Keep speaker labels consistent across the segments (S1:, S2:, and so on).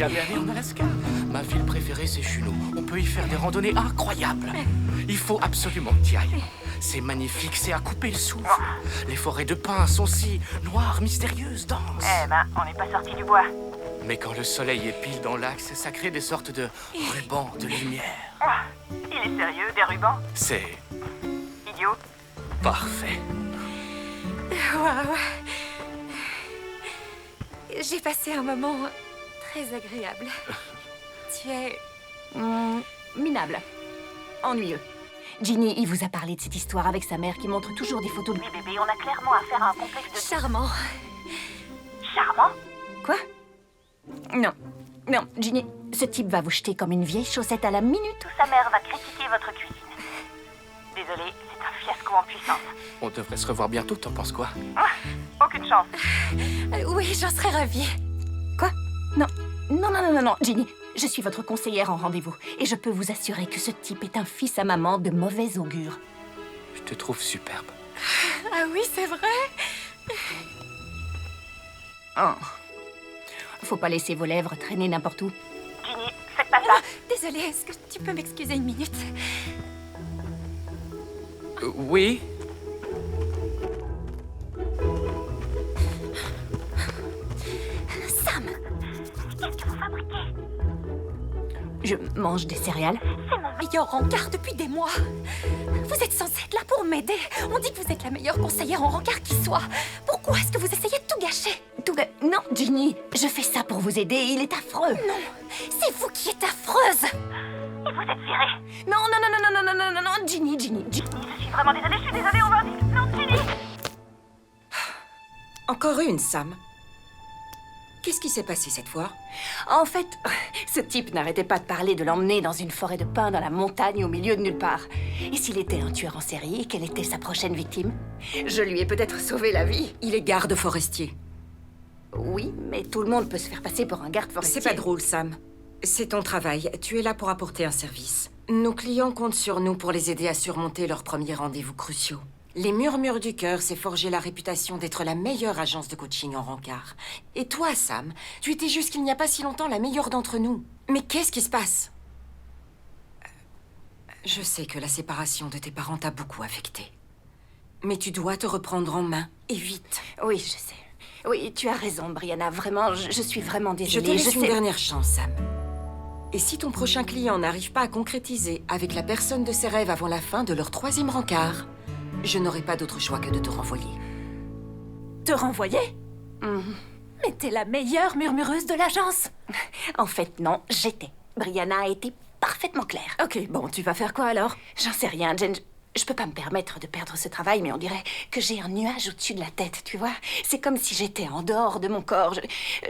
S1: jamais allé en Alaska. Ma ville préférée, c'est Juneau. On peut y faire des randonnées incroyables. Il faut absolument que tu y ailles. C'est magnifique, c'est à couper le souffle. Les forêts de pins sont si noires, mystérieuses, denses.
S2: Eh ben, on n'est pas sorti du bois.
S1: Mais quand le soleil est pile dans l'axe, ça crée des sortes de rubans de lumière.
S2: Il est sérieux, des rubans?
S1: C'est
S2: Idiot.
S1: parfait.
S3: Waouh. J'ai passé un moment très agréable. Tu es... minable. Ennuyeux. Ginny, il vous a parlé de cette histoire avec sa mère qui montre toujours des photos de...
S2: Oui, bébé, on a clairement affaire à un complexe de...
S3: Charmant.
S2: Charmant?
S3: Quoi? Non. Non, Ginny, ce type va vous jeter comme une vieille chaussette à la minute.
S2: Tout sa mère va critiquer votre cuisine. Désolée, c'est un fiasco en puissance.
S1: On devrait se revoir bientôt, t'en penses quoi?
S2: Aucune chance.
S3: Oui, j'en serais ravie. Quoi? Non. Non, Ginny. Je suis votre conseillère en rendez-vous. Et je peux vous assurer que ce type est un fils à maman de mauvais augure.
S1: Je te trouve superbe.
S3: Ah oui, c'est vrai? Oh. Faut pas laisser vos lèvres traîner n'importe où.
S2: Ginny, faites pas ça.
S3: Désolée, est-ce que tu peux m'excuser une minute?
S1: Oui?
S3: Sam!
S2: Qu'est-ce que vous fabriquez?
S3: Je mange des céréales.
S2: C'est mon
S3: Meilleur rencard depuis des mois. Vous êtes censée être là pour m'aider. On dit que vous êtes la meilleure conseillère en rencard qui soit. Pourquoi est-ce que vous essayez de tout gâcher? Non, Ginny, je fais ça pour vous aider. Il est affreux. Non, c'est vous qui êtes affreuse.
S2: Et vous êtes virée.
S3: Non, Ginny.
S2: Je suis vraiment désolée, je suis désolée, on va dire. Non, Ginny.
S4: Encore une, Sam. Qu'est-ce qui s'est passé cette fois?
S3: En fait, ce type n'arrêtait pas de parler de l'emmener dans une forêt de pins dans la montagne au milieu de nulle part. Et s'il était un tueur en série, quelle était sa prochaine victime? Je lui ai peut-être sauvé la vie.
S4: Il est garde forestier.
S3: Oui, mais tout le monde peut se faire passer pour un garde forestier.
S4: C'est pas drôle, Sam. C'est ton travail. Tu es là pour apporter un service. Nos clients comptent sur nous pour les aider à surmonter leurs premiers rendez-vous cruciaux. Les Murmures du Cœur s'est forgé la réputation d'être la meilleure agence de coaching en rencard. Et toi, Sam, tu étais jusqu'il n'y a pas si longtemps la meilleure d'entre nous. Mais qu'est-ce qui se passe? Je sais que la séparation de tes parents t'a beaucoup affecté. Mais tu dois te reprendre en main, et vite.
S3: Oui, je sais. Oui, tu as raison, Brianna. Vraiment, je suis vraiment désolée.
S4: Je te laisse une
S3: sais-
S4: dernière chance, Sam. Et si ton prochain client n'arrive pas à concrétiser avec la personne de ses rêves avant la fin de leur 3e rencard, je n'aurai pas d'autre choix que de te renvoyer.
S3: Te renvoyer? Mais t'es la meilleure murmureuse de l'agence. En fait, non, j'étais. Brianna a été parfaitement claire. Ok, bon, tu vas faire quoi alors? J'en sais rien, Jen. Je peux pas me permettre de perdre ce travail, mais on dirait que j'ai un nuage au-dessus de la tête, tu vois? C'est comme si j'étais en dehors de mon corps.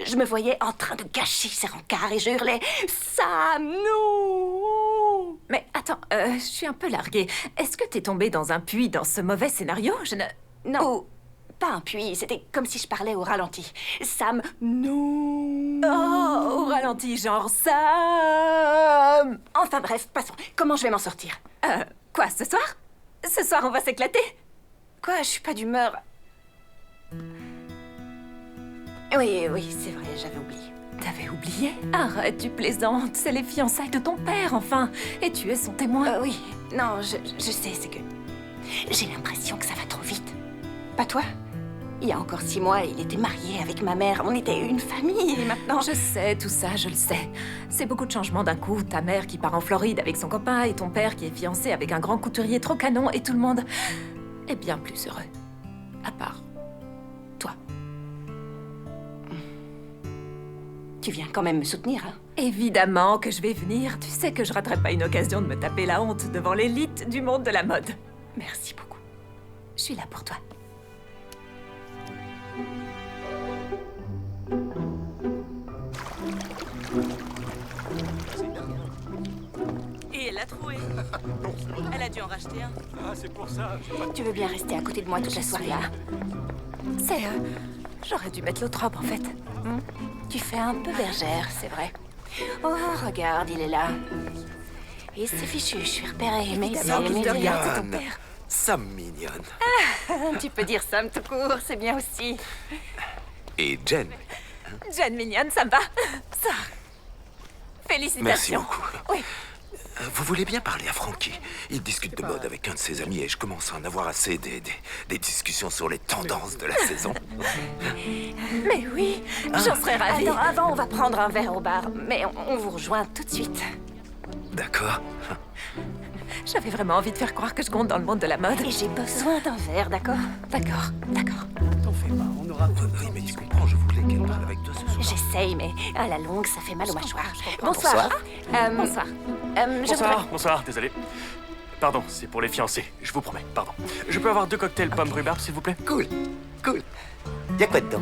S3: Je me voyais en train de gâcher ces rencarts et je hurlais « Sam, non !» Mais attends, je suis un peu larguée. Est-ce que t'es tombée dans un puits dans ce mauvais scénario? Je ne... Non, pas un puits, c'était comme si je parlais au ralenti. Sam, non! Oh, au ralenti, genre Sam! Enfin bref, passons. Comment je vais m'en sortir? Quoi, ce soir? Ce soir, on va s'éclater? Quoi, je suis pas d'humeur. Oui, c'est vrai, j'avais oublié. T'avais oublié? Arrête, tu plaisantes. C'est les fiançailles de ton père, enfin. Et tu es son témoin. Oui, non, je sais, c'est que... J'ai l'impression que ça va trop vite. Pas toi? Il y a encore 6 mois, il était marié avec ma mère. On était une famille, et maintenant...
S5: Je sais, tout ça, je le sais. C'est beaucoup de changements d'un coup. Ta mère qui part en Floride avec son copain et ton père qui est fiancé avec un grand couturier trop canon et tout le monde est bien plus heureux. À part toi.
S3: Tu viens quand même me soutenir, hein?
S5: Évidemment que je vais venir. Tu sais que je raterai pas une occasion de me taper la honte devant l'élite du monde de la mode.
S3: Merci beaucoup. Je suis là pour toi.
S6: Et elle l'a trouvé. Elle a dû en racheter un.
S7: Ah, c'est pour ça.
S3: Tu veux bien rester à côté de moi toute la soirée, là?
S5: C'est... J'aurais dû mettre l'autre robe, en fait.
S3: Tu fais un peu bergère, c'est vrai. Oh, regarde, il est là. Et c'est fichu, je suis repérée. Mais
S5: regarde, c'est ton père.
S7: Sam mignonne.
S3: tu peux dire Sam tout court, c'est bien aussi.
S7: Et Jen.
S5: Jen mignonne, ça me va. Ça. Félicitations.
S7: Merci beaucoup.
S5: Oui.
S7: Vous voulez bien parler à Frankie? Il discute de mode avec un de ses amis et je commence à en avoir assez des discussions sur les tendances de la saison.
S5: Mais oui, j'en serais ravie.
S3: Attends, avant, on va prendre un verre au bar, mais on vous rejoint tout de suite.
S7: D'accord.
S5: J'avais vraiment envie de faire croire que je compte dans le monde de la mode.
S3: Et j'ai besoin d'un verre, d'accord?
S5: D'accord, d'accord.
S7: T'en fais pas, on aura tout. Oui, mais tu comprends, je voulais qu'elle parle avec toi ce soir.
S3: J'essaye, mais à la longue, ça fait mal aux mâchoires.
S5: Bonsoir.
S3: Bonsoir.
S1: Bonsoir, bonsoir, désolé. Pardon, c'est pour les fiancés, je vous promets, pardon. Je peux avoir 2 cocktails pommes rhubarbe, s'il vous plaît?
S8: Cool, cool. Y'a quoi dedans?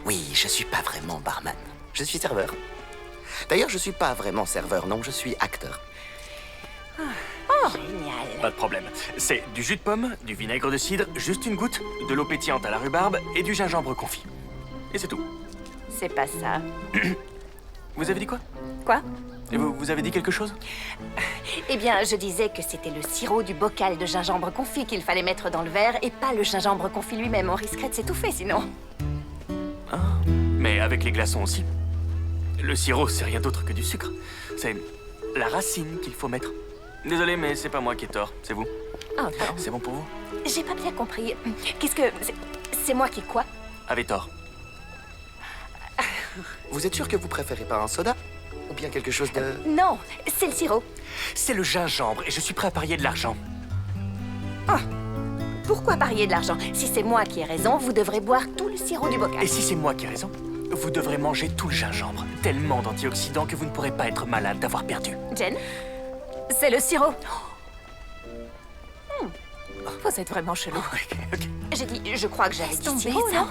S8: Oui, je suis pas vraiment barman. Je suis serveur. D'ailleurs, je suis pas vraiment serveur, non, je suis acteur.
S3: Génial.
S1: Pas de problème. C'est du jus de pomme, du vinaigre de cidre, juste une goutte, de l'eau pétillante à la rhubarbe et du gingembre confit. Et c'est tout.
S3: C'est pas ça.
S1: Vous avez dit quoi?
S3: Quoi?
S1: Et vous avez dit quelque chose?
S3: Eh bien, je disais que c'était le sirop du bocal de gingembre confit qu'il fallait mettre dans le verre et pas le gingembre confit lui-même. On risquerait de s'étouffer sinon.
S1: Ah, mais avec les glaçons aussi. Le sirop, c'est rien d'autre que du sucre. C'est la racine qu'il faut mettre. Désolé, mais c'est pas moi qui ai tort, c'est vous.
S3: Oh, pardon.
S1: C'est bon pour vous?
S3: J'ai pas bien compris. Qu'est-ce que... C'est moi qui quoi?
S1: Avez tort.
S8: Vous êtes sûr que vous préférez pas un soda? Ou bien quelque chose de...
S3: Non, c'est le sirop.
S1: C'est le gingembre et je suis prêt à parier de l'argent.
S3: Pourquoi parier de l'argent? Si c'est moi qui ai raison, vous devrez boire tout le sirop du bocal.
S1: Et si c'est moi qui ai raison, vous devrez manger tout le gingembre. Tellement d'antioxydants que vous ne pourrez pas être malade d'avoir perdu.
S3: Jen?
S5: C'est le sirop. Vous êtes vraiment chelou.
S1: Ok.
S3: J'ai dit, je crois que j'avais dit
S5: tomber,
S3: sirop,
S5: ça.
S3: non?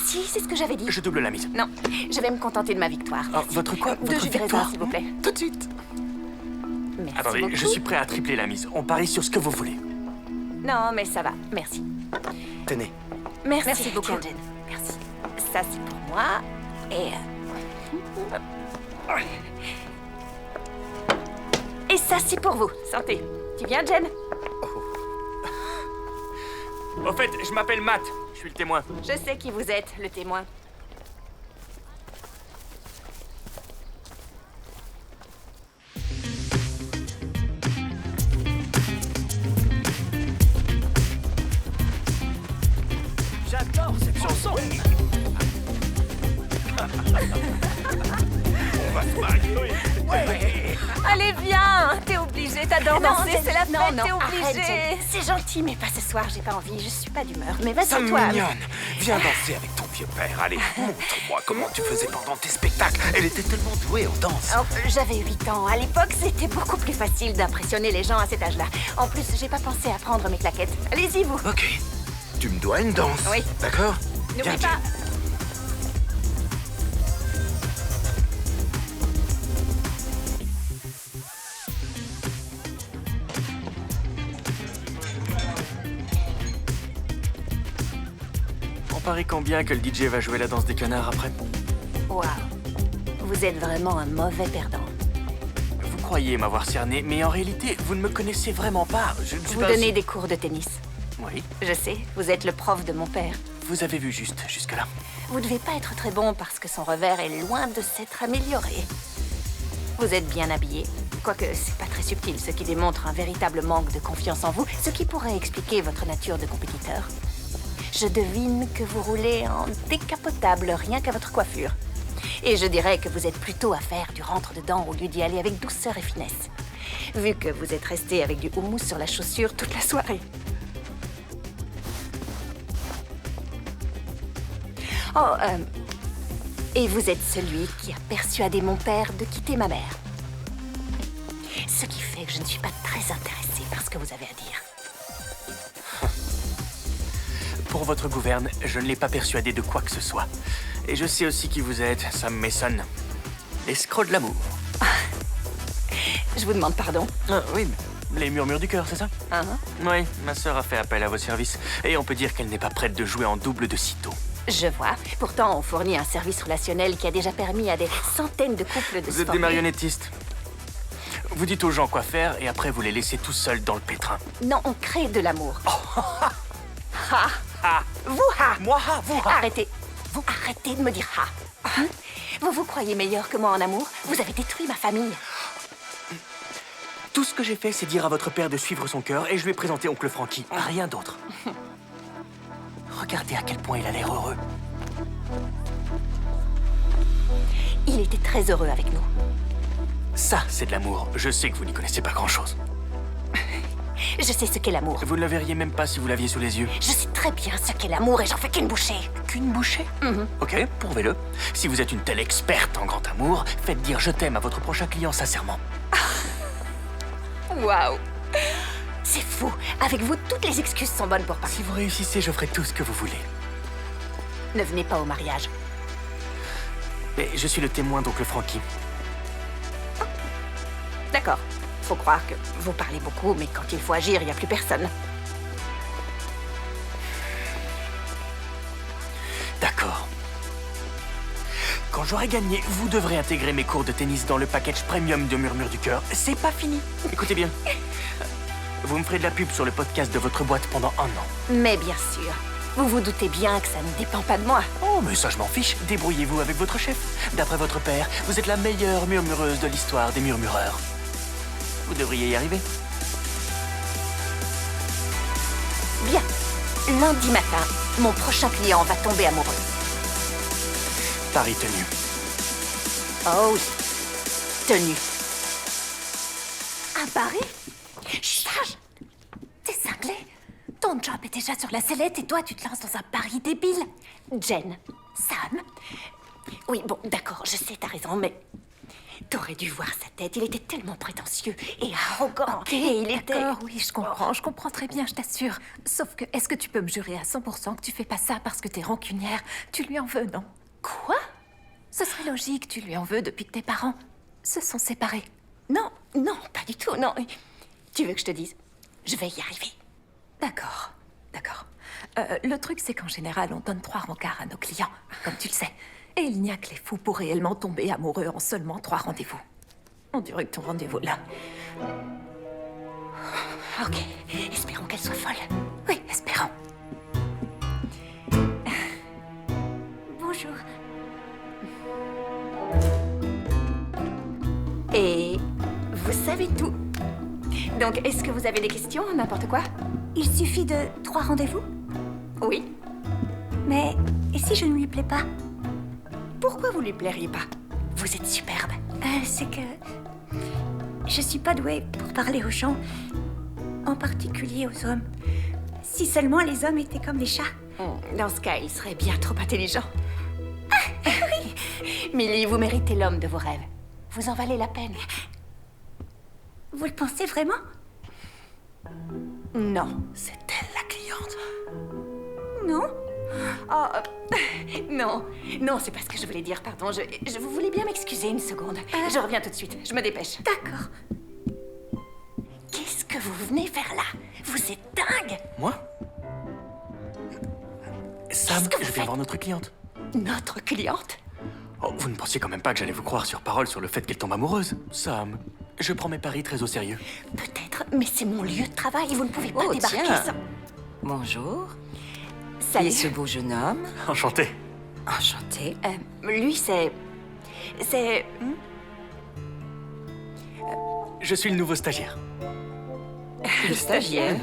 S3: Si, c'est ce que j'avais dit.
S1: Je double la mise.
S3: Non, je vais me contenter de ma victoire.
S1: Oh, votre quoi?
S3: Deux
S1: Votre
S3: jus de raisin,
S1: victoire?
S3: s'il vous plaît.
S8: Tout de suite.
S3: Merci
S1: Attendez,
S3: beaucoup.
S1: je suis prêt à tripler la mise. On parie sur ce que vous voulez.
S3: Non, mais ça va, merci.
S8: Tenez.
S3: Merci
S5: beaucoup.
S3: Tiens, Jen. Merci. Ça, c'est pour moi. Et ça, c'est pour vous. Santé. Tu viens, Jen?
S1: Au fait, je m'appelle Matt. Je suis le témoin.
S3: Je sais qui vous êtes, le témoin.
S1: J'adore cette chanson.
S5: Allez, viens. T'es obligé, t'adores danser, c'est la fête, t'es
S3: arrête,
S5: obligé.
S3: Jen. C'est gentil, mais pas ce soir, j'ai pas envie, je suis pas d'humeur. Mais vas-y,
S7: Sam
S3: toi.
S7: mignonne, viens danser avec ton vieux père. Allez, montre-moi comment tu faisais pendant tes spectacles. Elle était tellement douée en danse.
S3: Oh, j'avais 8 ans. À l'époque, c'était beaucoup plus facile d'impressionner les gens à cet âge-là. En plus, j'ai pas pensé à prendre mes claquettes. Allez-y, vous.
S7: Ok, tu me dois une danse.
S3: Oui.
S7: D'accord?
S3: N'oublie
S7: Viens,
S3: pas.
S7: Jen.
S1: On parie combien que le DJ va jouer la danse des canards après?
S3: Waouh. Vous êtes vraiment un mauvais perdant.
S1: Vous croyez m'avoir cerné, mais en réalité, vous ne me connaissez vraiment pas. Je ne suis
S3: Vous
S1: pas
S3: donnez
S1: aussi-
S3: des cours de tennis.
S1: Oui,
S3: Je sais, vous êtes le prof de mon père.
S1: vous avez vu juste jusque-là.
S3: Vous devez pas être très bon parce que son revers est loin de s'être amélioré. Vous êtes bien habillé, quoique c'est pas très subtil, ce qui démontre un véritable manque de confiance en vous, ce qui pourrait expliquer votre nature de compétiteur. Je devine que vous roulez en décapotable rien qu'à votre coiffure. Et je dirais que vous êtes plutôt à faire du rentre-dedans au lieu d'y aller avec douceur et finesse. Vu que vous êtes resté avec du houmous sur la chaussure toute la soirée. Oh, et vous êtes celui qui a persuadé mon père de quitter ma mère. Ce qui fait que je ne suis pas très intéressée par ce que vous avez à dire.
S1: Pour votre gouverne, je ne l'ai pas persuadé de quoi que ce soit. Et je sais aussi qui vous êtes, Sam Mason. L'escroc de l'amour.
S3: Je vous demande pardon.
S1: Ah, oui, les murmures du cœur, c'est ça?
S3: Hein?
S1: Oui, ma sœur a fait appel à vos services. Et on peut dire qu'elle n'est pas prête de jouer en double de sitôt.
S3: Je vois. Pourtant, on fournit un service relationnel qui a déjà permis à des centaines de couples de
S1: Vous
S3: se
S1: êtes des
S3: former.
S1: marionnettistes. Vous dites aux gens quoi faire et après vous les laissez tout seuls dans le pétrin.
S3: Non, on crée de l'amour. Ha!
S1: Ah!
S3: Vous ha!
S1: Moi, ah, vous, ah.
S3: Arrêtez. Vous arrêtez de me dire ha. Hein? Vous vous croyez meilleur que moi en amour? Vous avez détruit ma famille.
S9: Tout ce que j'ai fait, c'est dire à votre père de suivre son cœur et je lui ai présenté oncle Frankie. Rien d'autre. Regardez à quel point il a l'air heureux.
S3: Il était très heureux avec nous.
S9: Ça, c'est de l'amour. Je sais que vous n'y connaissez pas grand-chose.
S3: Je sais ce qu'est l'amour.
S9: Vous ne le verriez même pas si vous l'aviez sous les yeux.
S3: Je sais très bien ce qu'est l'amour et j'en fais qu'une bouchée.
S9: Qu'une bouchée? Ok, prouvez-le. Si vous êtes une telle experte en grand amour, faites dire je t'aime à votre prochain client sincèrement.
S3: Waouh! C'est fou. Avec vous, toutes les excuses sont bonnes pour partir.
S9: Si vous réussissez, je ferai tout ce que vous voulez.
S3: Ne venez pas au mariage.
S9: Mais je suis le témoin d'oncle Frankie.
S3: D'accord. Faut croire que vous parlez beaucoup, mais quand il faut agir, il n'y a plus personne.
S9: D'accord. Quand j'aurai gagné, vous devrez intégrer mes cours de tennis dans le package premium de Murmure du Cœur. C'est pas fini. Écoutez bien. Vous me ferez de la pub sur le podcast de votre boîte pendant 1 an.
S3: Mais bien sûr. Vous vous doutez bien que ça ne dépend pas de moi.
S9: Oh, mais ça, je m'en fiche. Débrouillez-vous avec votre chef. D'après votre père, vous êtes la meilleure murmureuse de l'histoire des murmureurs. Vous devriez y arriver.
S3: Bien. Lundi matin, mon prochain client va tomber amoureux.
S9: Pari tenu.
S3: Oh oui. Tenu. Un pari? Chut! T'es cinglé? Ton job est déjà sur la sellette et toi, tu te lances dans un pari débile. Jen, Sam. Oui, bon, d'accord, je sais, t'as raison, mais... T'aurais dû voir sa tête, il était tellement prétentieux et arrogant.
S5: Ok,
S3: et il était...
S5: d'accord, oui, je comprends très bien, je t'assure. Sauf que, est-ce que tu peux me jurer à 100% que tu fais pas ça parce que t'es rancunière? Tu lui en veux, non?
S3: Quoi?
S5: Ce serait logique, tu lui en veux depuis que tes parents se sont séparés.
S3: Non, non, pas du tout, non. Tu veux que je te dise? Je vais y arriver.
S5: D'accord. Le truc, c'est qu'en général, on donne 3 rencarts à nos clients, comme tu le sais. Et il n'y a que les fous pour réellement tomber amoureux en seulement 3 rendez-vous. On dirait que ton rendez-vous là.
S3: Ok, espérons qu'elle soit folle.
S5: Oui, espérons.
S3: Bonjour. Et vous savez tout. Donc, est-ce que vous avez des questions, n'importe quoi?
S10: Il suffit de 3 rendez-vous?
S3: Oui.
S10: Mais et si je ne lui plais pas?
S3: Pourquoi vous lui plairiez pas? Vous êtes superbe.
S10: C'est que... je suis pas douée pour parler aux gens. En particulier aux hommes. Si seulement les hommes étaient comme les chats.
S3: Dans ce cas, il serait bien trop intelligent. Oui. Millie, vous méritez l'homme de vos rêves. Vous en valez la peine.
S10: Vous le pensez vraiment?
S3: Non.
S9: C'est elle, la cliente.
S10: Non?
S3: Oh, non. Non, c'est pas ce que je voulais dire, pardon. Vous voulez bien m'excuser une seconde. Je reviens tout de suite. Je me dépêche.
S10: D'accord.
S3: Qu'est-ce que vous venez faire là? Vous êtes dingue!
S9: Moi? Sam,
S3: que vous
S9: je viens
S3: faites?
S9: voir notre cliente.
S3: Notre cliente?
S9: Oh, vous ne pensiez quand même pas que j'allais vous croire sur parole sur le fait qu'elle tombe amoureuse? Sam, je prends mes paris très au sérieux.
S3: Peut-être, mais c'est mon lieu de travail. Vous ne pouvez pas débarquer
S4: tiens.
S3: sans...
S4: Bonjour.
S3: Salut.
S4: Et ce beau jeune homme?
S9: Enchanté.
S4: Enchanté.
S3: Lui, c'est...
S9: Je suis le nouveau stagiaire.
S4: Le stagiaire?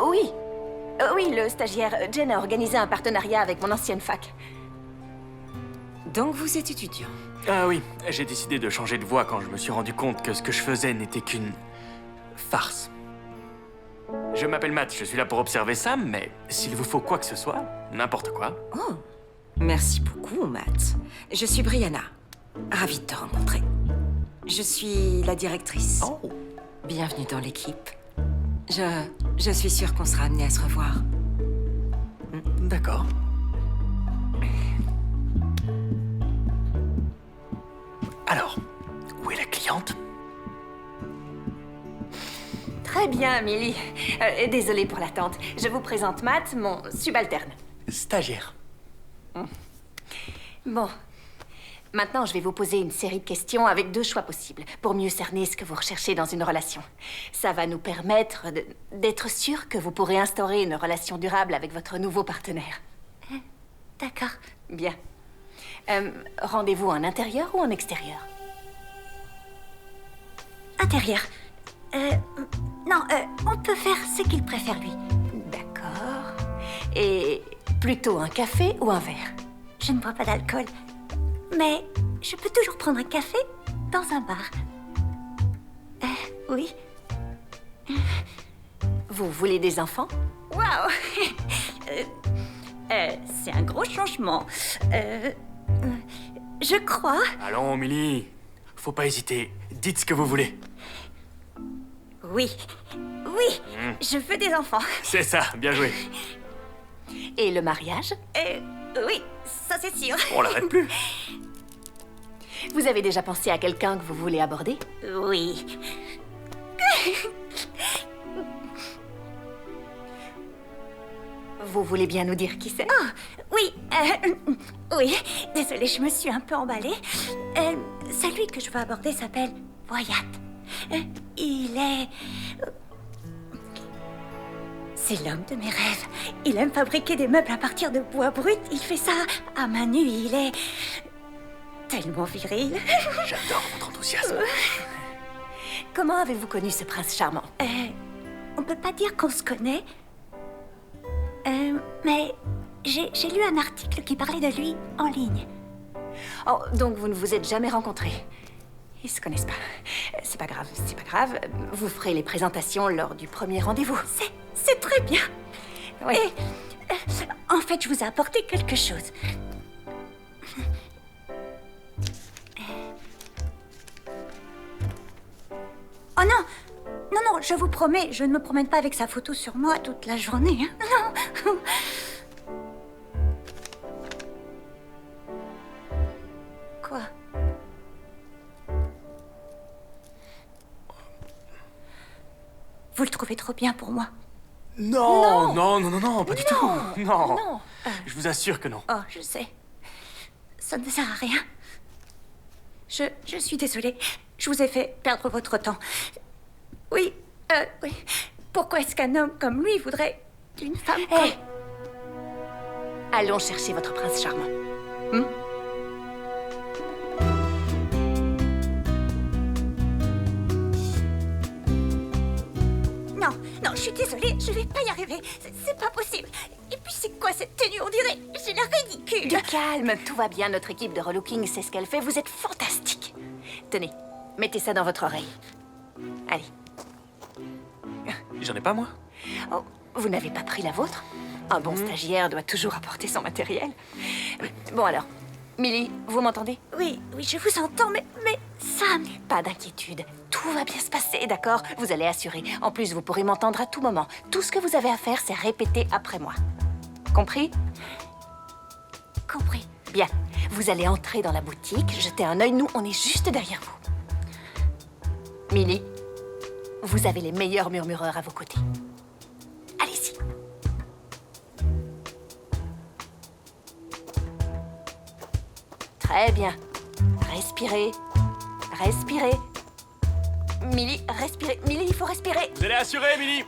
S3: Oui. Oui, le stagiaire. Jen a organisé un partenariat avec mon ancienne fac.
S4: Donc vous êtes étudiant?
S9: Ah oui, j'ai décidé de changer de voie quand je me suis rendu compte que ce que je faisais n'était qu'une farce. Je m'appelle Matt, je suis là pour observer Sam, mais s'il vous faut quoi que ce soit, n'importe quoi.
S4: Oh, merci beaucoup, Matt. Je suis Brianna. Ravie de te rencontrer. Je suis la directrice.
S9: Oh.
S4: Bienvenue dans l'équipe. Je suis sûre qu'on sera amenés à se revoir.
S9: D'accord. Alors, où est la cliente?
S3: Très bien, Millie. Désolée pour l'attente. Je vous présente Matt, mon subalterne.
S9: Stagiaire.
S3: Bon. Maintenant, je vais vous poser une série de questions avec 2 choix possibles pour mieux cerner ce que vous recherchez dans une relation. Ça va nous permettre d'être sûr que vous pourrez instaurer une relation durable avec votre nouveau partenaire.
S10: D'accord.
S3: Bien. Rendez-vous en intérieur ou en extérieur?
S10: Intérieur. Non, on peut faire ce qu'il préfère, lui.
S3: D'accord. Et plutôt un café ou un verre?
S10: Je ne bois pas d'alcool. Mais je peux toujours prendre un café dans un bar. Oui.
S3: Vous voulez des enfants?
S10: Waouh. C'est un gros changement. Je crois...
S9: Allons, Millie. Faut pas hésiter. Dites ce que vous voulez.
S10: Oui. Oui, je veux des enfants.
S9: C'est ça, bien joué.
S3: Et le mariage?
S10: Oui, ça c'est sûr.
S9: On l'arrête plus.
S3: Vous avez déjà pensé à quelqu'un que vous voulez aborder?
S10: Oui.
S3: Vous voulez bien nous dire qui c'est?
S10: Oh, oui, oui. Désolée, je me suis un peu emballée. Celui que je veux aborder s'appelle Wyatt. Il est... C'est l'homme de mes rêves. Il aime fabriquer des meubles à partir de bois brut. Il fait ça à main nue. Il est... tellement viril.
S9: J'adore votre enthousiasme.
S3: Comment avez-vous connu ce prince charmant?
S10: On peut pas dire qu'on se connaît. Mais j'ai lu un article qui parlait de lui en ligne.
S3: Oh, donc vous ne vous êtes jamais rencontrés? Ils se connaissent pas. C'est pas grave, c'est pas grave. Vous ferez les présentations lors du premier rendez-vous.
S10: C'est très bien.
S3: Oui.
S10: Et, en fait, je vous ai apporté quelque chose. Oh non! Non, non, je vous promets, je ne me promène pas avec sa photo sur moi toute la journée. Hein. Non. Quoi? Vous le trouvez trop bien pour moi?
S9: Non, non, non, non, non, pas du tout. Non.
S3: Non.
S9: Je vous assure que non.
S10: Oh, je sais. Ça ne sert à rien. Je suis désolée. Je vous ai fait perdre votre temps. Oui, oui. Pourquoi est-ce qu'un homme comme lui voudrait une femme comme...
S3: Allons chercher votre prince charmant.
S10: Non, non, je suis désolée, je vais pas y arriver. C'est pas possible. Et puis c'est quoi cette tenue? On dirait... j'ai l'air ridicule.
S3: Du calme, tout va bien. Notre équipe de relooking sait ce qu'elle fait. Vous êtes fantastique. Tenez, mettez ça dans votre oreille. Allez.
S9: J'en ai pas, moi.
S3: Oh, vous n'avez pas pris la vôtre? Un bon stagiaire doit toujours apporter son matériel. Bon alors, Millie, vous m'entendez?
S10: Oui, oui, je vous entends, mais Sam...
S3: Pas d'inquiétude. Tout va bien se passer, d'accord? Vous allez assurer. En plus, vous pourrez m'entendre à tout moment. Tout ce que vous avez à faire, c'est répéter après moi. Compris?
S10: Compris.
S3: Bien. Vous allez entrer dans la boutique, jeter un œil. Nous, on est juste derrière vous. Millie, vous avez les meilleurs murmureurs à vos côtés. Allez-y. Très bien. Respirez. Respirez. Millie, respirez. Millie, il faut respirer.
S9: Vous allez assurer, Millie.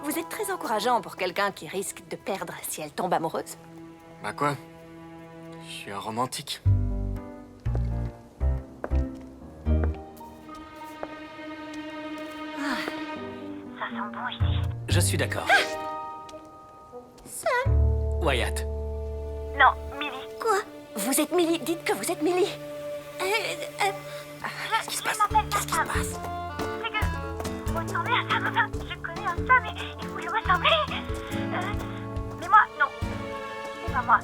S3: Vous êtes très encourageant pour quelqu'un qui risque de perdre si elle tombe amoureuse.
S9: Bah quoi? Je suis un romantique.
S2: Ça sent bon ici.
S9: Je suis d'accord.
S10: Sam?
S9: Wyatt.
S2: Non, Millie.
S10: Quoi?
S3: Vous êtes Millie. Dites que vous êtes Millie.
S2: Qu'est-ce qui se passe? Qu'est-ce qui se passe? C'est que vous ressemblez à Sam. Enfin, je connais un Sam et vous lui ressemblez. Mais moi, non. C'est pas moi.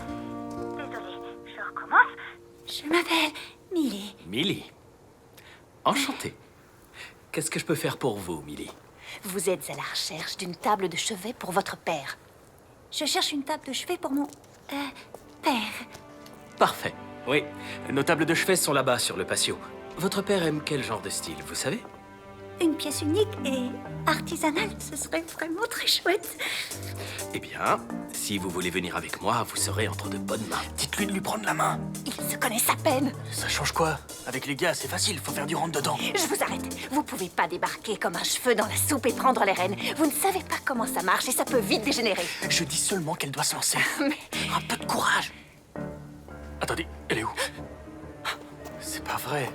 S2: Désolée, je recommence.
S10: Je m'appelle Millie.
S11: Millie. Enchanté. Qu'est-ce que je peux faire pour vous, Millie?
S3: Vous êtes à la recherche d'une table de chevet pour votre père.
S10: Je cherche une table de chevet pour mon... père.
S11: Parfait. Oui, nos tables de chevet sont là-bas sur le patio. Votre père aime quel genre de style, vous savez?
S10: Une pièce unique et artisanale, ce serait vraiment très chouette.
S11: Eh bien, si vous voulez venir avec moi, vous serez entre de bonnes mains.
S9: Dites-lui de lui prendre la main.
S10: Il
S3: se connaissent à peine.
S9: Ça change quoi? Avec les gars, c'est facile, faut faire du rentre-dedans.
S3: Je vous arrête. Vous pouvez pas débarquer comme un cheveu dans la soupe et prendre les rênes. Vous ne savez pas comment ça marche et ça peut vite dégénérer.
S9: Je dis seulement qu'elle doit se lancer.
S3: Mais...
S9: Un peu de courage. Attendez, elle est où? C'est pas vrai.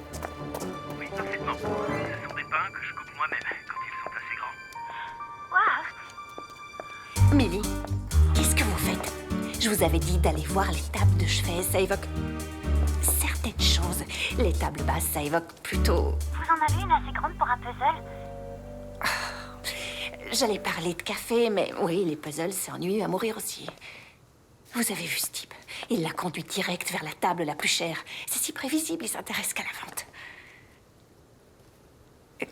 S12: Oui, parfaitement. Ce sont des pains que je coupe moi-même quand ils sont assez grands.
S2: Waouh.
S3: Millie, qu'est-ce que vous faites? Je vous avais dit d'aller voir les tables de chevet. Ça évoque certaines choses. Les tables basses, ça évoque plutôt...
S2: Vous en avez une assez grande pour un puzzle?
S3: J'allais parler de café, mais oui, les puzzles, c'est ennuyeux à mourir aussi. Vous avez vu ce type? Il l'a conduit direct vers la table la plus chère. C'est si prévisible, il s'intéresse qu'à la vente.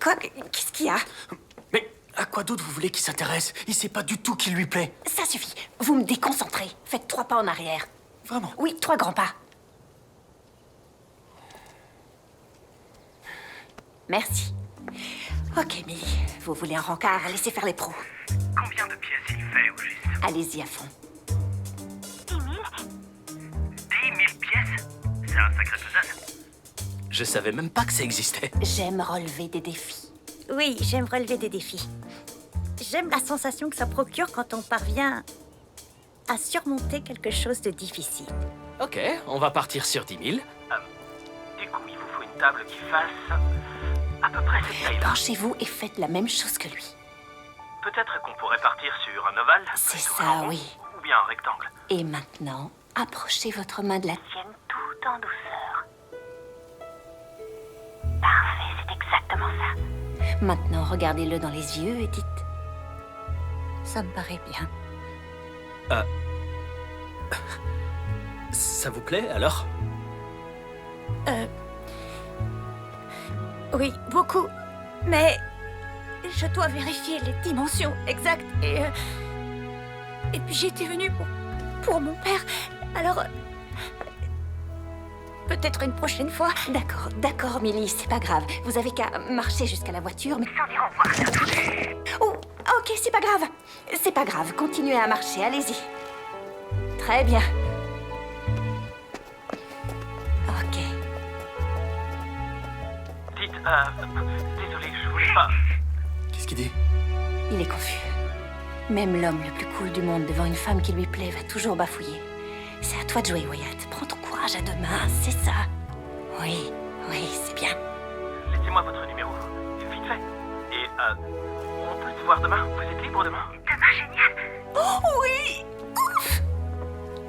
S3: Quoi? Qu'est-ce qu'il y a?
S9: Mais à quoi d'autre vous voulez qu'il s'intéresse? Il sait pas du tout qui lui plaît.
S3: Ça suffit. Vous me déconcentrez. Faites 3 pas en arrière.
S9: Vraiment?
S3: Oui, 3 grands pas. Merci. Ok, Millie. Vous voulez un rencard? Laissez faire les pros.
S12: Combien de pièces il fait au juste?
S3: Allez-y à fond.
S2: 10 000?
S12: 10 000 pièces? C'est un sacré puzzle.
S9: Je savais même pas que ça existait.
S3: J'aime relever des défis.
S10: Oui, j'aime relever des défis. J'aime la sensation que ça procure quand on parvient à surmonter quelque chose de difficile.
S11: Ok, on va partir sur 10 000.
S12: Du coup, il vous faut une table qui fasse à peu près cette taille-là.
S3: Penchez-vous et faites la même chose que lui.
S12: Peut-être qu'on pourrait partir sur un ovale?
S3: C'est
S12: plutôt
S3: ça,
S12: un rond,
S3: oui.
S12: Ou bien un rectangle.
S3: Et maintenant, approchez votre main de la
S2: Tienne tout en douceur. Parfait, c'est exactement ça.
S3: Maintenant, regardez-le dans les yeux et dites...
S10: Ça me paraît bien.
S11: Ça vous plaît, alors?
S10: Oui, beaucoup. Mais je dois vérifier les dimensions exactes et puis j'étais venue pour mon père. Alors peut-être une prochaine fois.
S3: D'accord, Millie, c'est pas grave. Vous avez qu'à marcher jusqu'à la voiture, mais...
S2: Sans dire au revoir.
S3: Oh, ok, c'est pas grave. C'est pas grave, continuez à marcher, allez-y. Très bien. Ok.
S12: Dites, désolé, je voulais pas...
S9: Qu'est-ce qu'il dit?
S3: Il est confus. Même l'homme le plus cool du monde devant une femme qui lui plaît va toujours bafouiller. C'est à toi de jouer, Wyatt. Prends ton courage à 2 mains, c'est ça. Oui, c'est bien.
S12: Laissez-moi votre numéro. Vite fait. Et, on peut se voir demain? Vous êtes libre demain?
S2: Demain, génial.
S3: Oh oui! Ouf!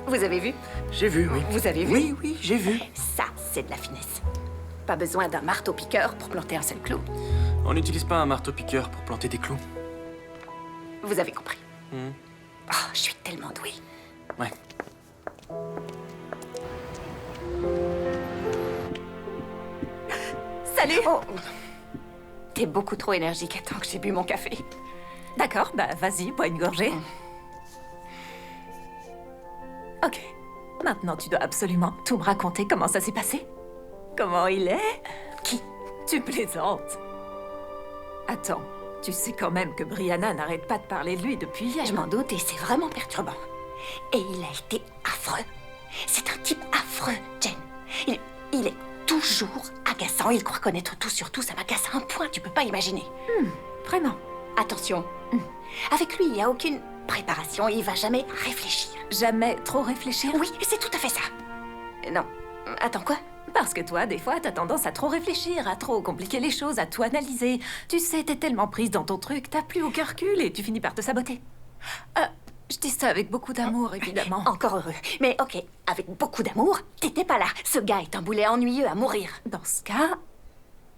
S3: Vous avez vu?
S9: J'ai vu, oui.
S3: Vous avez vu?
S9: Oui, j'ai vu.
S3: Ça, c'est de la finesse. Pas besoin d'un marteau-piqueur pour planter un seul clou.
S9: On n'utilise pas un marteau-piqueur pour planter des clous.
S3: Vous avez compris. Oh, je suis tellement douée.
S9: Ouais.
S3: Salut! Oh. T'es beaucoup trop énergique. Attends que j'ai bu mon café.
S5: D'accord, bah vas-y, bois une gorgée. Ok. Maintenant, tu dois absolument tout me raconter comment ça s'est passé. Comment il est?
S3: Qui?
S5: Tu plaisantes. Attends, tu sais quand même que Brianna n'arrête pas de parler de lui depuis hier.
S3: Je m'en doute et c'est vraiment perturbant. Et il a été affreux. C'est un type affreux, Jen. Il est toujours agaçant. Il croit connaître tout sur tout. Ça m'agace à un point, tu peux pas imaginer.
S5: Vraiment.
S3: Attention. Avec lui, il n'y a aucune préparation. Il va jamais réfléchir.
S5: Jamais trop réfléchir?
S3: Oui, c'est tout à fait ça. Non. Attends, quoi?
S5: Parce que toi, des fois, t'as tendance à trop réfléchir, à trop compliquer les choses, à tout analyser. Tu sais, t'es tellement prise dans ton truc, t'as plus aucun recul et tu finis par te saboter. Je dis ça avec beaucoup d'amour, évidemment.
S3: Encore heureux. Mais ok, avec beaucoup d'amour, t'étais pas là. Ce gars est un boulet ennuyeux à mourir.
S5: Dans ce cas,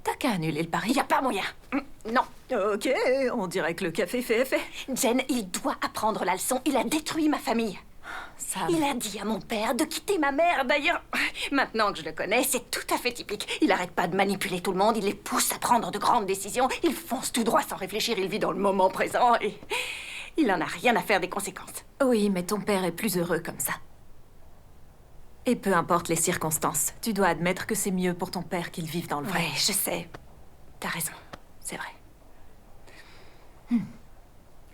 S5: t'as qu'à annuler le pari.
S3: Y a pas moyen. Non.
S5: Ok, on dirait que le café fait effet.
S3: Jen, il doit apprendre la leçon. Il a détruit ma famille.
S5: Ça...
S3: Il a dit à mon père de quitter ma mère, d'ailleurs. Maintenant que je le connais, c'est tout à fait typique. Il arrête pas de manipuler tout le monde, il les pousse à prendre de grandes décisions. Il fonce tout droit sans réfléchir, il vit dans le moment présent et... il en a rien à faire des conséquences.
S5: Oui, mais ton père est plus heureux comme ça. Et peu importe les circonstances, tu dois admettre que c'est mieux pour ton père qu'il vive dans le vrai.
S3: Ouais, je sais. T'as raison, c'est vrai.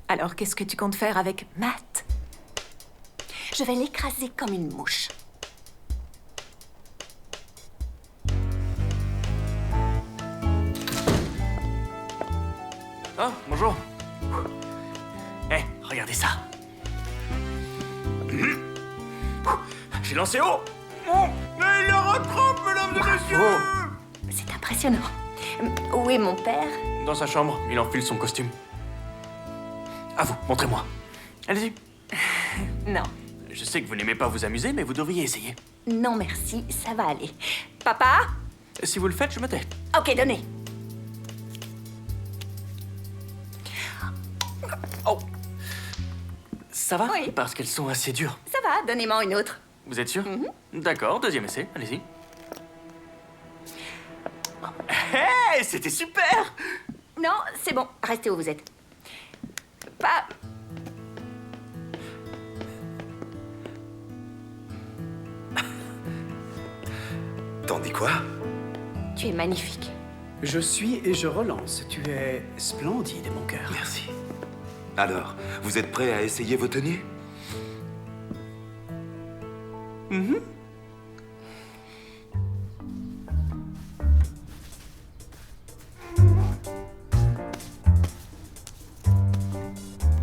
S5: Alors, qu'est-ce que tu comptes faire avec Matt?
S3: Je vais l'écraser comme une mouche.
S9: Ah, bonjour. Eh, regardez ça. J'ai lancé haut. Oh, il la rattrape, mesdames et messieurs.
S10: C'est impressionnant. Où est mon père?
S9: Dans sa chambre, il enfile son costume. À vous, montrez-moi. Allez-y.
S10: Non.
S9: Je sais que vous n'aimez pas vous amuser, mais vous devriez essayer.
S10: Non, merci, ça va aller. Papa?
S9: Si vous le faites, je me tais.
S10: Ok, donnez.
S9: Oh. Ça va?
S10: Oui.
S9: Parce qu'elles sont assez dures.
S10: Ça va, donnez-moi une autre.
S9: Vous êtes sûr? D'accord, deuxième essai, allez-y. Hey, c'était super!
S10: Non, c'est bon, restez où vous êtes. Pas...
S7: T'en dis quoi?
S10: Tu es magnifique.
S13: Je suis et je relance. Tu es splendide, mon cœur.
S7: Merci. Alors, vous êtes prêts à essayer vos tenues?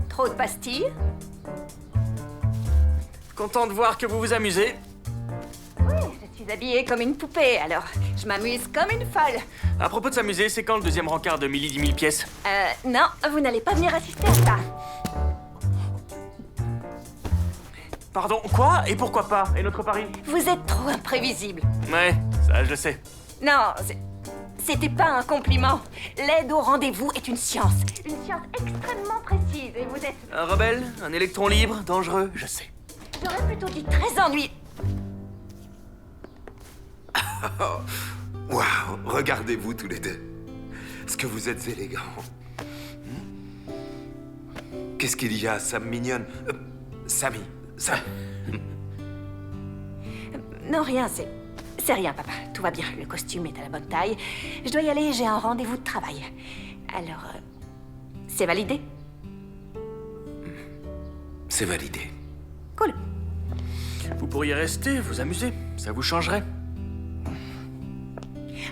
S10: Trop de pastilles?
S9: Content de voir que vous vous amusez.
S10: Oui, je suis habillée comme une poupée, alors je m'amuse comme une folle.
S9: À propos de s'amuser, c'est quand le deuxième rencard de 1000 10 000 pièces?
S10: Non, vous n'allez pas venir assister à ça.
S9: Pardon, quoi? Et pourquoi pas? Et notre pari?
S10: Vous êtes trop imprévisible.
S9: Ouais, ça je le sais.
S10: Non, c'était pas un compliment. L'aide au rendez-vous est une science. Une science extrêmement précise, et vous êtes...
S9: Un rebelle, un électron libre, dangereux, je sais.
S10: J'aurais plutôt dit très ennuyeux.
S7: Waouh, regardez-vous tous les deux. Est-ce que vous êtes élégants? Qu'est-ce qu'il y a, Sam mignonne? Sammy, Sam.
S10: Non, rien, c'est rien, papa. Tout va bien, le costume est à la bonne taille. Je dois y aller, j'ai un rendez-vous de travail. Alors, c'est validé?
S7: C'est validé.
S10: Cool.
S9: Vous pourriez rester, vous amuser. Ça vous changerait.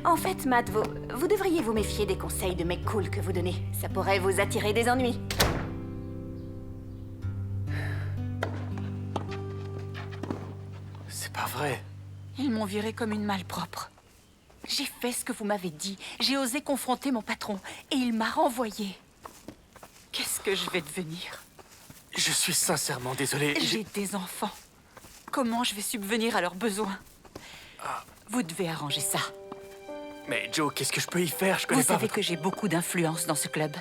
S10: En fait, Matt, vous devriez vous méfier des conseils de mecs cool que vous donnez. Ça pourrait vous attirer des ennuis.
S9: C'est pas vrai.
S6: Ils m'ont viré comme une malpropre. J'ai fait ce que vous m'avez dit. J'ai osé confronter mon patron et il m'a renvoyé. Qu'est-ce que je vais devenir?
S9: Je suis sincèrement désolé.
S6: J'ai des enfants. Comment je vais subvenir à leurs besoins? Vous devez arranger ça.
S9: Mais Joe, qu'est-ce que je peux y faire? Je connais
S6: Vous
S9: pas
S6: savez
S9: votre...
S6: que j'ai beaucoup d'influence dans ce club.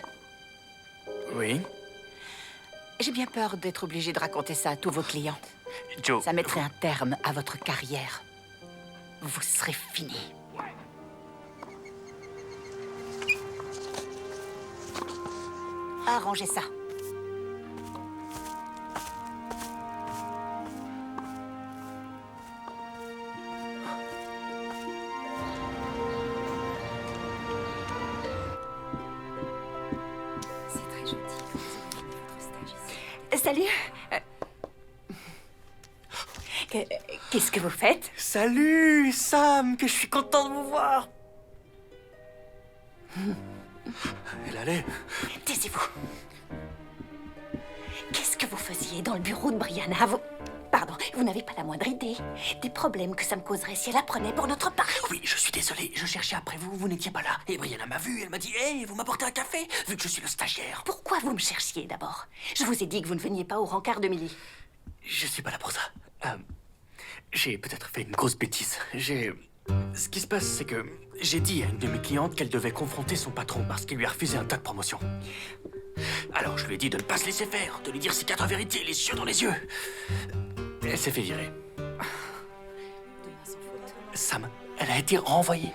S9: Oui?
S6: J'ai bien peur d'être obligée de raconter ça à tous vos clients.
S9: Joe...
S6: Ça mettrait un terme à votre carrière. Vous serez fini. Arrangez ça.
S4: C'est très gentil. Votre stage ici.
S10: Salut. Qu'est-ce que vous faites?
S9: Salut, Sam, que je suis content de vous voir. Elle allait.
S10: Taisez-vous. Qu'est-ce que vous faisiez dans le bureau de Brianna? Pardon, vous n'avez pas la moindre idée des problèmes que ça me causerait si elle apprenait pour notre pari.
S9: Oui, je suis désolé, je cherchais après vous, vous n'étiez pas là. Et Brianna m'a vu, elle m'a dit « Hey, vous m'apportez un café ?» vu que je suis le stagiaire.
S10: Pourquoi vous me cherchiez d'abord? Je vous ai dit que vous ne veniez pas au rencard de Millie.
S9: Je suis pas là pour ça. J'ai peut-être fait une grosse bêtise. Ce qui se passe, c'est que j'ai dit à une de mes clientes qu'elle devait confronter son patron parce qu'il lui a refusé un tas de promotions. Alors je lui ai dit de ne pas se laisser faire, de lui dire ses 4 vérités, les yeux dans les yeux. Elle s'est fait virer. Sam, elle a été renvoyée.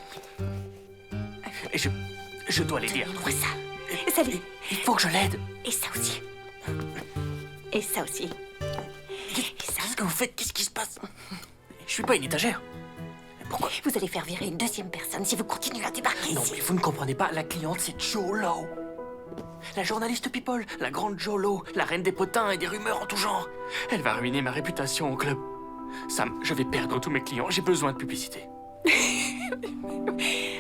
S9: Et je dois l'aider à trouver
S10: ça. Salut.
S9: Il faut que je l'aide.
S10: Et ça aussi. Et ça aussi.
S9: Qu'est-ce que vous faites? Qu'est-ce qui se passe? Je suis pas une étagère. Pourquoi?
S10: Vous allez faire virer une deuxième personne si vous continuez à débarquer
S9: Non,
S10: ici.
S9: mais vous ne comprenez pas. La cliente, c'est Jo Lo. La journaliste People, la grande Jo Lo, la reine des potins et des rumeurs en tout genre. Elle va ruiner ma réputation au club. Sam, je vais perdre tous mes clients. J'ai besoin de publicité.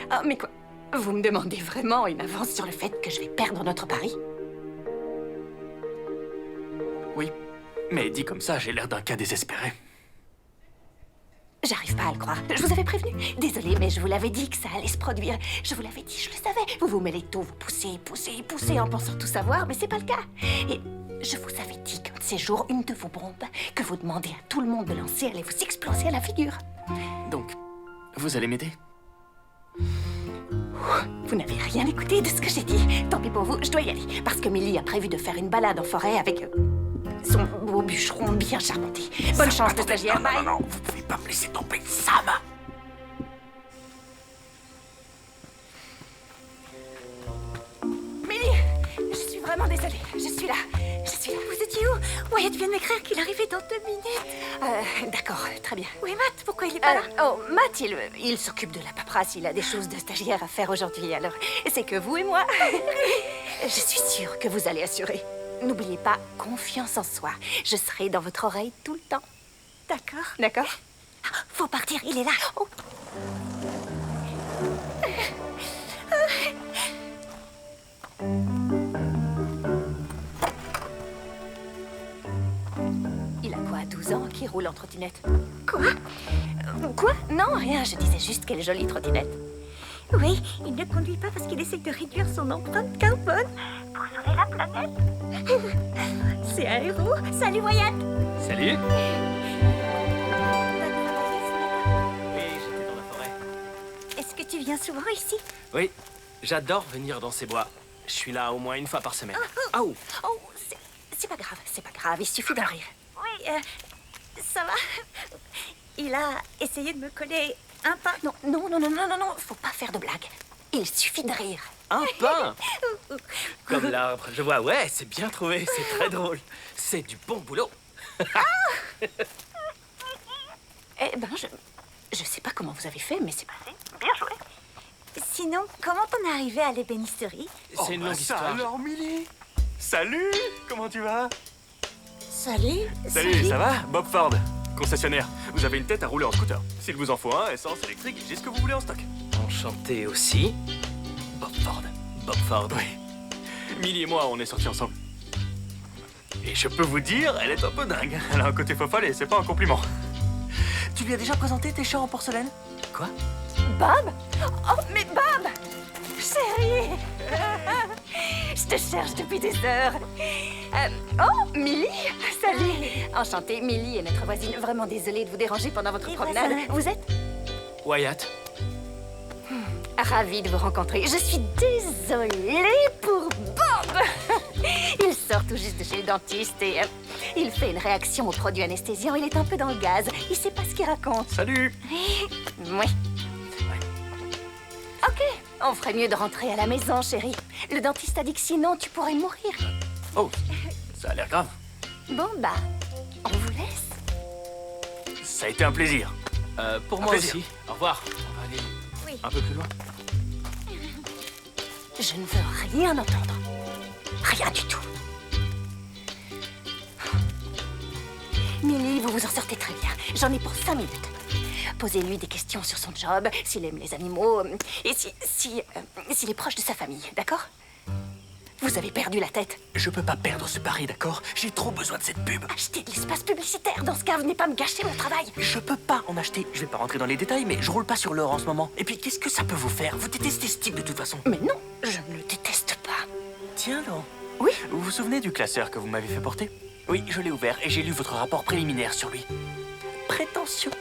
S10: Ah, mais quoi?
S3: Vous me demandez vraiment une avance sur le fait que je vais perdre notre pari?
S9: Oui, mais dit comme ça, j'ai l'air d'un cas désespéré.
S3: J'arrive pas à le croire. Je vous avais prévenu. Désolée, mais je vous l'avais dit que ça allait se produire. Je vous l'avais dit, je le savais. Vous vous mêlez tôt, vous poussez en pensant tout savoir, mais c'est pas le cas. Et je vous avais dit qu'un de ces jours, une de vos bombes que vous demandez à tout le monde de lancer allait vous exploser à la figure.
S9: Donc, vous allez m'aider?
S3: Vous n'avez rien écouté de ce que j'ai dit. Tant pis pour vous, je dois y aller. Parce que Millie a prévu de faire une balade en forêt avec son beau bûcheron bien charmenté. Bonne chance de stagiaire, bye.
S7: Non, vous pouvez pas me laisser tomber, Sam.
S3: Millie, je suis vraiment désolée. Je suis là.
S10: Vous étiez où? Wyatt vient de m'écrire qu'il arrivait dans 2 minutes.
S3: D'accord, très bien.
S10: Où est Matt? Pourquoi il est pas là?
S3: Oh, Matt, il s'occupe de la paperasse. Il a des choses de stagiaire à faire aujourd'hui. Alors, c'est que vous et moi. Je suis sûre que vous allez assurer. N'oubliez pas, confiance en soi. Je serai dans votre oreille tout le temps.
S10: D'accord.
S3: D'accord?
S10: Faut partir, il est là.
S3: Oh. Il a quoi, 12 ans, qui roule en trottinette?
S10: Quoi?
S3: Quoi? Non, rien, je disais juste quelle jolie trottinette.
S10: Oui, il ne conduit pas parce qu'il essaye de réduire son empreinte carbone pour sauver la planète. C'est un héros. Salut, Wyatt.
S11: Salut. Oui, j'étais dans la forêt.
S10: Est-ce que tu viens souvent ici?
S11: Oui, j'adore venir dans ces bois. Je suis là au moins une fois par semaine.
S3: Oh, c'est pas grave, il suffit d'en rire.
S10: Oui, ça va. Il a essayé de me coller un pain.
S3: Non, faut pas faire de blagues. Il suffit de rire.
S11: Un pain? Comme l'arbre, je vois, ouais, c'est bien trouvé, c'est très drôle. C'est du bon boulot.
S3: Eh ben, je sais pas comment vous avez fait, mais c'est passé.
S10: Bien joué. Sinon, comment t'en es arrivé à l'ébénisterie?
S11: C'est une longue histoire.
S9: Alors, Millie. Salut. Comment tu vas?
S3: Salut.
S9: Salut, ça va? Bob Ford, concessionnaire. Vous avez une tête à rouler en scooter. S'il vous en faut un, essence, électrique, j'ai ce que vous voulez en stock.
S11: Enchanté aussi.
S9: Bob Ford, oui. Millie et moi, on est sortis ensemble. Et je peux vous dire, elle est un peu dingue. Elle a un côté fofolle et c'est pas un compliment. Tu lui as déjà présenté tes chats en porcelaine? Quoi?
S3: Bob? Oh, mais Bob! Chérie! Je te cherche depuis des heures. Oh, Millie! Salut! Enchantée, Millie est notre voisine. Vraiment désolée de vous déranger pendant votre promenade. Vous êtes?
S11: Wyatt.
S3: Ravie de vous rencontrer. Je suis désolée pour Bob. Il sort tout juste de chez le dentiste et il fait une réaction aux produits anesthésiants. Il est un peu dans le gaz. Il sait pas ce qu'il raconte.
S9: Salut.
S3: Oui. Ok, on ferait mieux de rentrer à la maison, chérie. Le dentiste a dit que sinon, tu pourrais mourir.
S9: Oh, ça a l'air grave.
S3: Bon, bah, on vous laisse.
S9: Ça a été un plaisir.
S11: Pour moi aussi. Au revoir. On va aller un peu plus loin.
S3: Je ne veux rien entendre. Rien du tout. Millie, vous vous en sortez très bien. J'en ai pour 5 minutes. Posez-lui des questions sur son job, s'il aime les animaux, et s'il est proche de sa famille, d'accord? Vous avez perdu la tête.
S9: Je peux pas perdre ce pari, d'accord? J'ai trop besoin de cette pub.
S3: Achetez de l'espace publicitaire dans ce cas, venez pas me gâcher mon travail.
S9: Je peux pas en acheter. Je vais pas rentrer dans les détails, mais je roule pas sur l'or en ce moment. Et puis, qu'est-ce que ça peut vous faire? Vous détestez ce type de toute façon.
S3: Mais non, je ne le déteste pas.
S9: Tiens, Laurent.
S3: Oui?
S9: Vous vous souvenez du classeur que vous m'avez fait porter? Oui, je l'ai ouvert et j'ai lu votre rapport préliminaire sur lui. Prétentieux.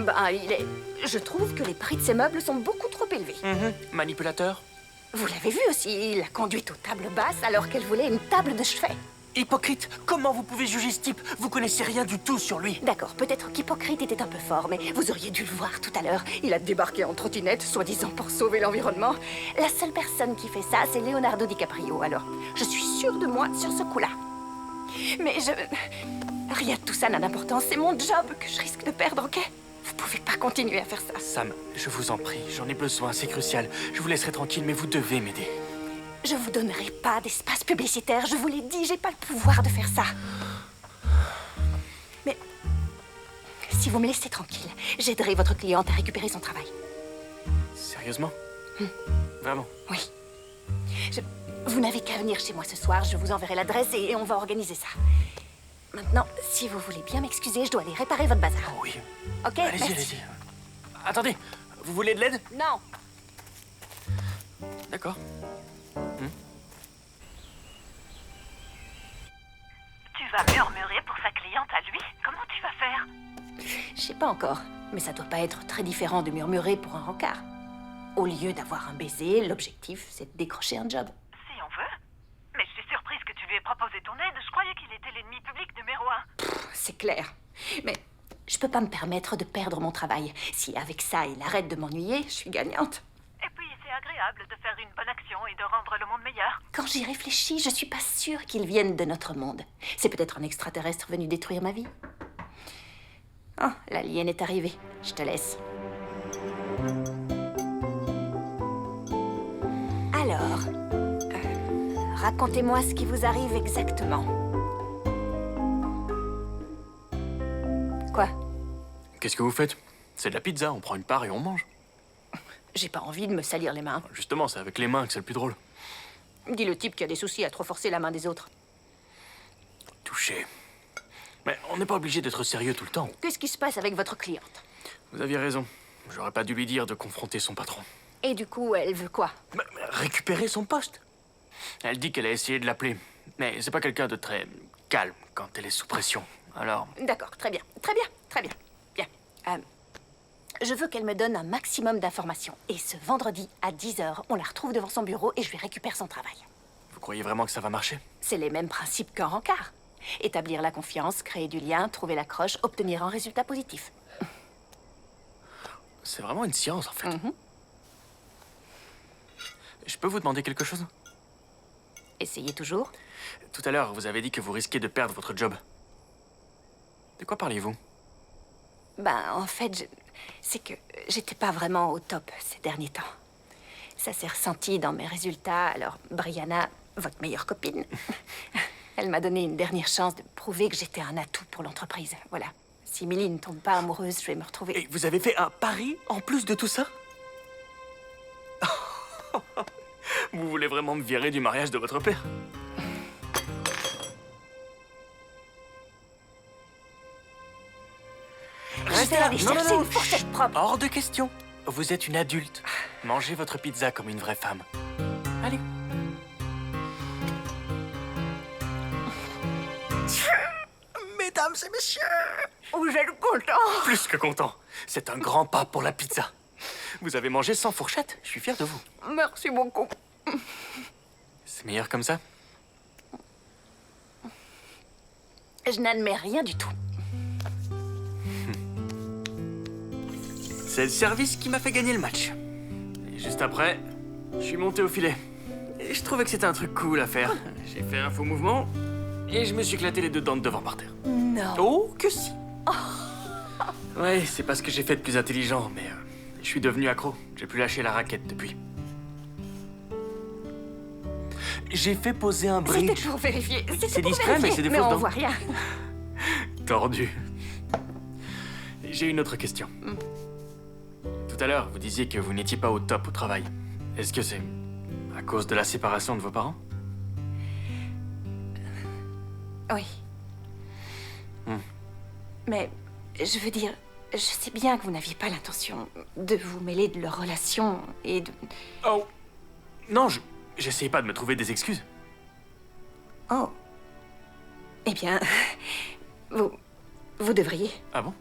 S3: Bah, je trouve que les prix de ces meubles sont beaucoup trop élevés.
S9: Manipulateur.
S3: Vous l'avez vu aussi, la conduite aux tables basses alors qu'elle voulait une table de chevet.
S9: Hypocrite, comment vous pouvez juger ce type? Vous connaissez rien du tout sur lui.
S3: D'accord, peut-être qu'hypocrite était un peu fort, mais vous auriez dû le voir tout à l'heure. Il a débarqué en trottinette, soi-disant pour sauver l'environnement. La seule personne qui fait ça, c'est Leonardo DiCaprio, alors je suis sûre de moi sur ce coup-là. Mais rien de tout ça n'a d'importance, c'est mon job que je risque de perdre, ok? Vous pouvez pas continuer à faire ça.
S9: Sam, je vous en prie, j'en ai besoin, c'est crucial. Je vous laisserai tranquille, mais vous devez m'aider.
S3: Je vous donnerai pas d'espace publicitaire, je vous l'ai dit, j'ai pas le pouvoir de faire ça. Mais si vous me laissez tranquille, j'aiderai votre cliente à récupérer son travail.
S9: Sérieusement? Vraiment.
S3: Oui. Vous n'avez qu'à venir chez moi ce soir, je vous enverrai l'adresse et on va organiser ça. Maintenant, si vous voulez bien m'excuser, je dois aller réparer votre bazar.
S9: Oh oui.
S3: Ok,
S9: Allez-y,
S3: merci.
S9: allez-y. Attendez, vous voulez de l'aide?
S3: Non.
S9: D'accord.
S2: Tu vas murmurer pour sa cliente à lui? Comment tu vas faire?
S3: Je sais pas encore, mais ça doit pas être très différent de murmurer pour un rencard. Au lieu d'avoir un baiser, l'objectif, c'est de décrocher un job.
S2: Si on veut. Mais je suis surprise que tu lui aies proposé ton aide. Je croyais qu'il était l'ennemi public numéro 1.
S3: C'est clair. Mais je peux pas me permettre de perdre mon travail. Si avec ça, il arrête de m'ennuyer, je suis gagnante.
S2: Et puis, c'est agréable de faire une bonne action et de rendre le monde meilleur.
S3: Quand j'y réfléchis, je suis pas sûre qu'il vienne de notre monde. C'est peut-être un extraterrestre venu détruire ma vie. Oh, l'alien est arrivé. Je te laisse. Alors, racontez-moi ce qui vous arrive exactement. Quoi?
S9: Qu'est-ce que vous faites? C'est de la pizza, on prend une part et on mange.
S3: J'ai pas envie de me salir les mains.
S9: Justement, c'est avec les mains que c'est le plus drôle.
S3: Dis le type qui a des soucis à trop forcer la main des autres.
S9: Touché. Mais on n'est pas obligé d'être sérieux tout le temps.
S3: Qu'est-ce qui se passe avec votre cliente?
S9: Vous aviez raison. J'aurais pas dû lui dire de confronter son patron.
S3: Et du coup, elle veut quoi?
S9: Récupérer son poste. Elle dit qu'elle a essayé de l'appeler. Mais c'est pas quelqu'un de très calme quand elle est sous pression. Alors...
S3: D'accord, très bien. Très bien, très bien. Bien. Je veux qu'elle me donne un maximum d'informations. Et ce vendredi, à 10h, on la retrouve devant son bureau et je lui récupère son travail.
S9: Vous croyez vraiment que ça va marcher?
S3: C'est les mêmes principes qu'un rencard. Établir la confiance, créer du lien, trouver l'accroche, obtenir un résultat positif.
S9: C'est vraiment une science, en fait. Je peux vous demander quelque chose?
S3: Essayez toujours.
S9: Tout à l'heure, vous avez dit que vous risquez de perdre votre job. De quoi parliez-vous?
S3: En fait, c'est que j'étais pas vraiment au top ces derniers temps. Ça s'est ressenti dans mes résultats, alors Brianna, votre meilleure copine, elle m'a donné une dernière chance de prouver que j'étais un atout pour l'entreprise. Voilà. Si Millie ne tombe pas amoureuse, je vais me retrouver...
S9: Et vous avez fait un pari en plus de tout ça? Vous voulez vraiment me virer du mariage de votre père?
S3: Restez là, cherchez une fourchette propre.
S9: Hors de question. Vous êtes une adulte. Mangez votre pizza comme une vraie femme. Allez. Mesdames et messieurs,
S3: vous êtes content?
S9: Plus que content. C'est un grand pas pour la pizza. Vous avez mangé sans fourchette. Je suis fier de vous.
S3: Merci beaucoup.
S9: C'est meilleur comme ça?
S3: Je n'admets rien du tout.
S9: C'est le service qui m'a fait gagner le match. Et juste après, je suis monté au filet. Et je trouvais que c'était un truc cool à faire. J'ai fait un faux mouvement et je me suis éclaté les deux dents de devant par terre.
S3: Non.
S9: Oh, que si. Ouais, c'est pas ce que j'ai fait de plus intelligent, mais je suis devenu accro. J'ai plus lâché la raquette depuis. J'ai fait poser un bridge.
S3: C'était pour vérifier.
S9: C'est discret, mais c'est des fausses dents.
S3: Mais on voit rien.
S9: Tordu. J'ai une autre question. Tout à l'heure, vous disiez que vous n'étiez pas au top au travail. Est-ce que c'est à cause de la séparation de vos parents?
S3: Oui. Mais je veux dire, je sais bien que vous n'aviez pas l'intention de vous mêler de leur relation et de...
S9: Oh. Non, j'essayais pas de me trouver des excuses.
S3: Oh. Eh bien, vous devriez.
S9: Ah bon?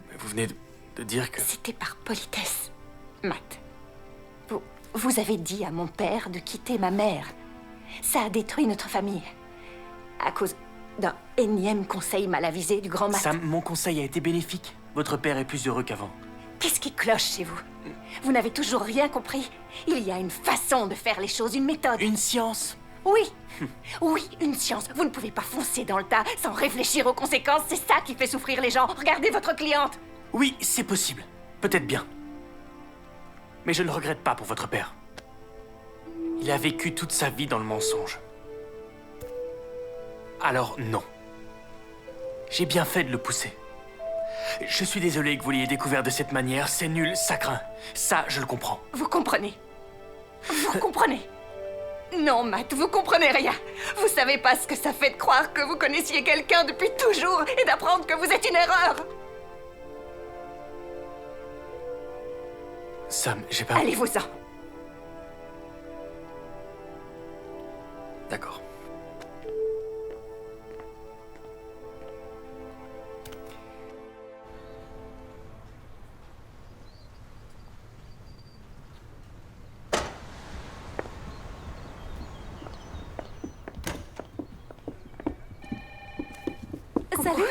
S9: Mais vous venez de dire que...
S3: C'était par politesse, Matt. Vous avez dit à mon père de quitter ma mère. Ça a détruit notre famille. À cause d'un énième conseil mal avisé du grand Matt.
S9: Sam, mon conseil a été bénéfique. Votre père est plus heureux qu'avant.
S3: Qu'est-ce qui cloche chez vous? Vous n'avez toujours rien compris? Il y a une façon de faire les choses, une méthode.
S9: Une science.
S3: Oui. Oui, une science. Vous ne pouvez pas foncer dans le tas sans réfléchir aux conséquences. C'est ça qui fait souffrir les gens. Regardez votre cliente.
S9: Oui, c'est possible. Peut-être bien. Mais je ne le regrette pas pour votre père. Il a vécu toute sa vie dans le mensonge. Alors non. J'ai bien fait de le pousser. Je suis désolé que vous l'ayez découvert de cette manière. C'est nul, ça craint. Ça, je le comprends.
S3: Vous comprenez? Vous comprenez? Non, Matt, vous comprenez rien. Vous savez pas ce que ça fait de croire que vous connaissiez quelqu'un depuis toujours et d'apprendre que vous êtes une erreur.
S9: Sam, j'ai pas...
S3: Allez-vous-en.
S9: D'accord.
S3: Salut.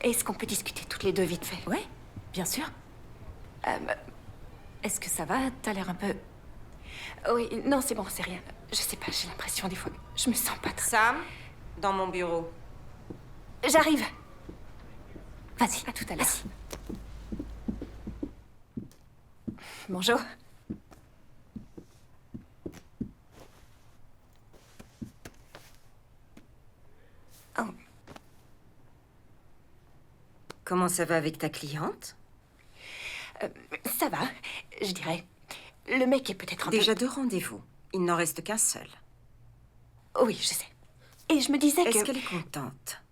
S3: Est-ce qu'on peut discuter toutes les deux vite fait?
S5: Ouais, bien sûr. Est-ce que ça va? T'as l'air un peu...
S3: Oui, non, c'est bon, c'est rien. Je sais pas, j'ai l'impression des fois que je me sens pas très...
S4: Sam, dans mon bureau.
S3: J'arrive.
S5: Vas-y,
S3: À tout à l'heure.
S5: vas-y.
S3: Bonjour. Oh,
S4: Comment ça va avec ta cliente?
S3: ça va, je dirais. Le mec est peut-être un peu...
S4: Déjà 2 rendez-vous. Il n'en reste qu'un seul.
S3: Oui, je sais. Et je me disais que...
S4: Est-ce qu'elle est contente?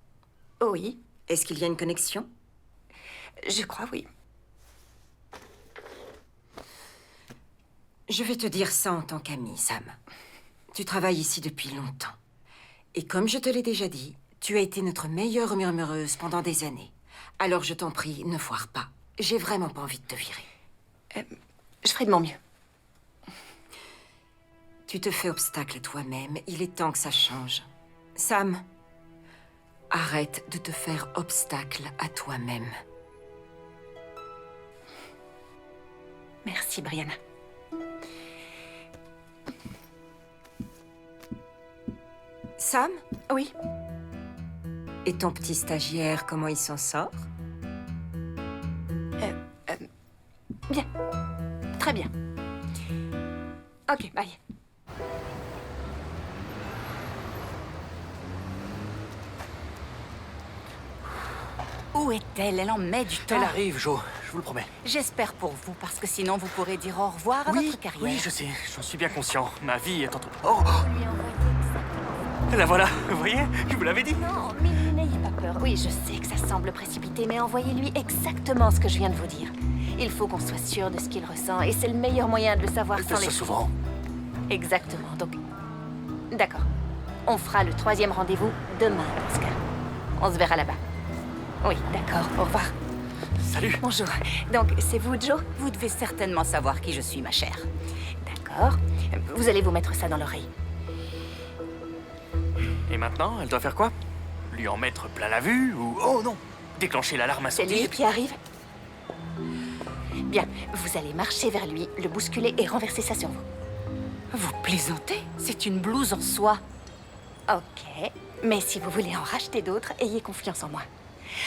S3: Oui,
S4: Est-ce qu'il y a une connexion?
S3: je crois oui.
S4: Je vais te dire ça en tant qu'amie, Sam. Tu travailles ici depuis longtemps. Et comme je te l'ai déjà dit, tu as été notre meilleure murmureuse pendant des années. Alors je t'en prie, ne foire pas. J'ai vraiment pas envie de te virer.
S3: Je ferai de mon mieux.
S4: Tu te fais obstacle à toi-même. Il est temps que ça change. Sam, arrête de te faire obstacle à toi-même.
S3: Merci, Brianna.
S4: Sam?
S3: Oui.
S4: Et ton petit stagiaire, comment il s'en sort?
S3: Bien. Très bien. Ok, bye.
S6: Où est-elle? Elle en met du temps.
S9: Elle arrive, Jo, je vous le promets.
S6: J'espère pour vous, parce que sinon vous pourrez dire au revoir à votre carrière.
S9: Oui, je sais, j'en suis bien conscient. Ma vie est entre... Oh! La voilà, vous voyez? Je vous l'avais dit.
S10: Non, mais n'ayez pas peur. Oui, je sais que ça semble précipité, mais envoyez-lui exactement ce que je viens de vous dire. Il faut qu'on soit sûr de ce qu'il ressent, et c'est le meilleur moyen de le savoir
S9: Elle
S10: sans
S9: fait ça
S10: les...
S9: souvent.
S10: Exactement, donc... D'accord. On fera le 3e rendez-vous demain, dans ce cas. On se verra là-bas. Oui, d'accord, au revoir.
S9: Salut.
S10: Bonjour. Donc, c'est vous, Joe?
S6: Vous devez certainement savoir qui je suis, ma chère.
S10: D'accord. Vous allez vous mettre ça dans l'oreille.
S9: Et maintenant, elle doit faire quoi? Lui en mettre plein la vue ou... Oh non! Déclencher l'alarme
S10: C'est
S9: incendie?
S10: lui qui arrive. Bien, vous allez marcher vers lui, le bousculer et renverser ça sur vous.
S6: Vous plaisantez? C'est une blouse en soie.
S10: Ok. Mais si vous voulez en racheter d'autres, ayez confiance en moi.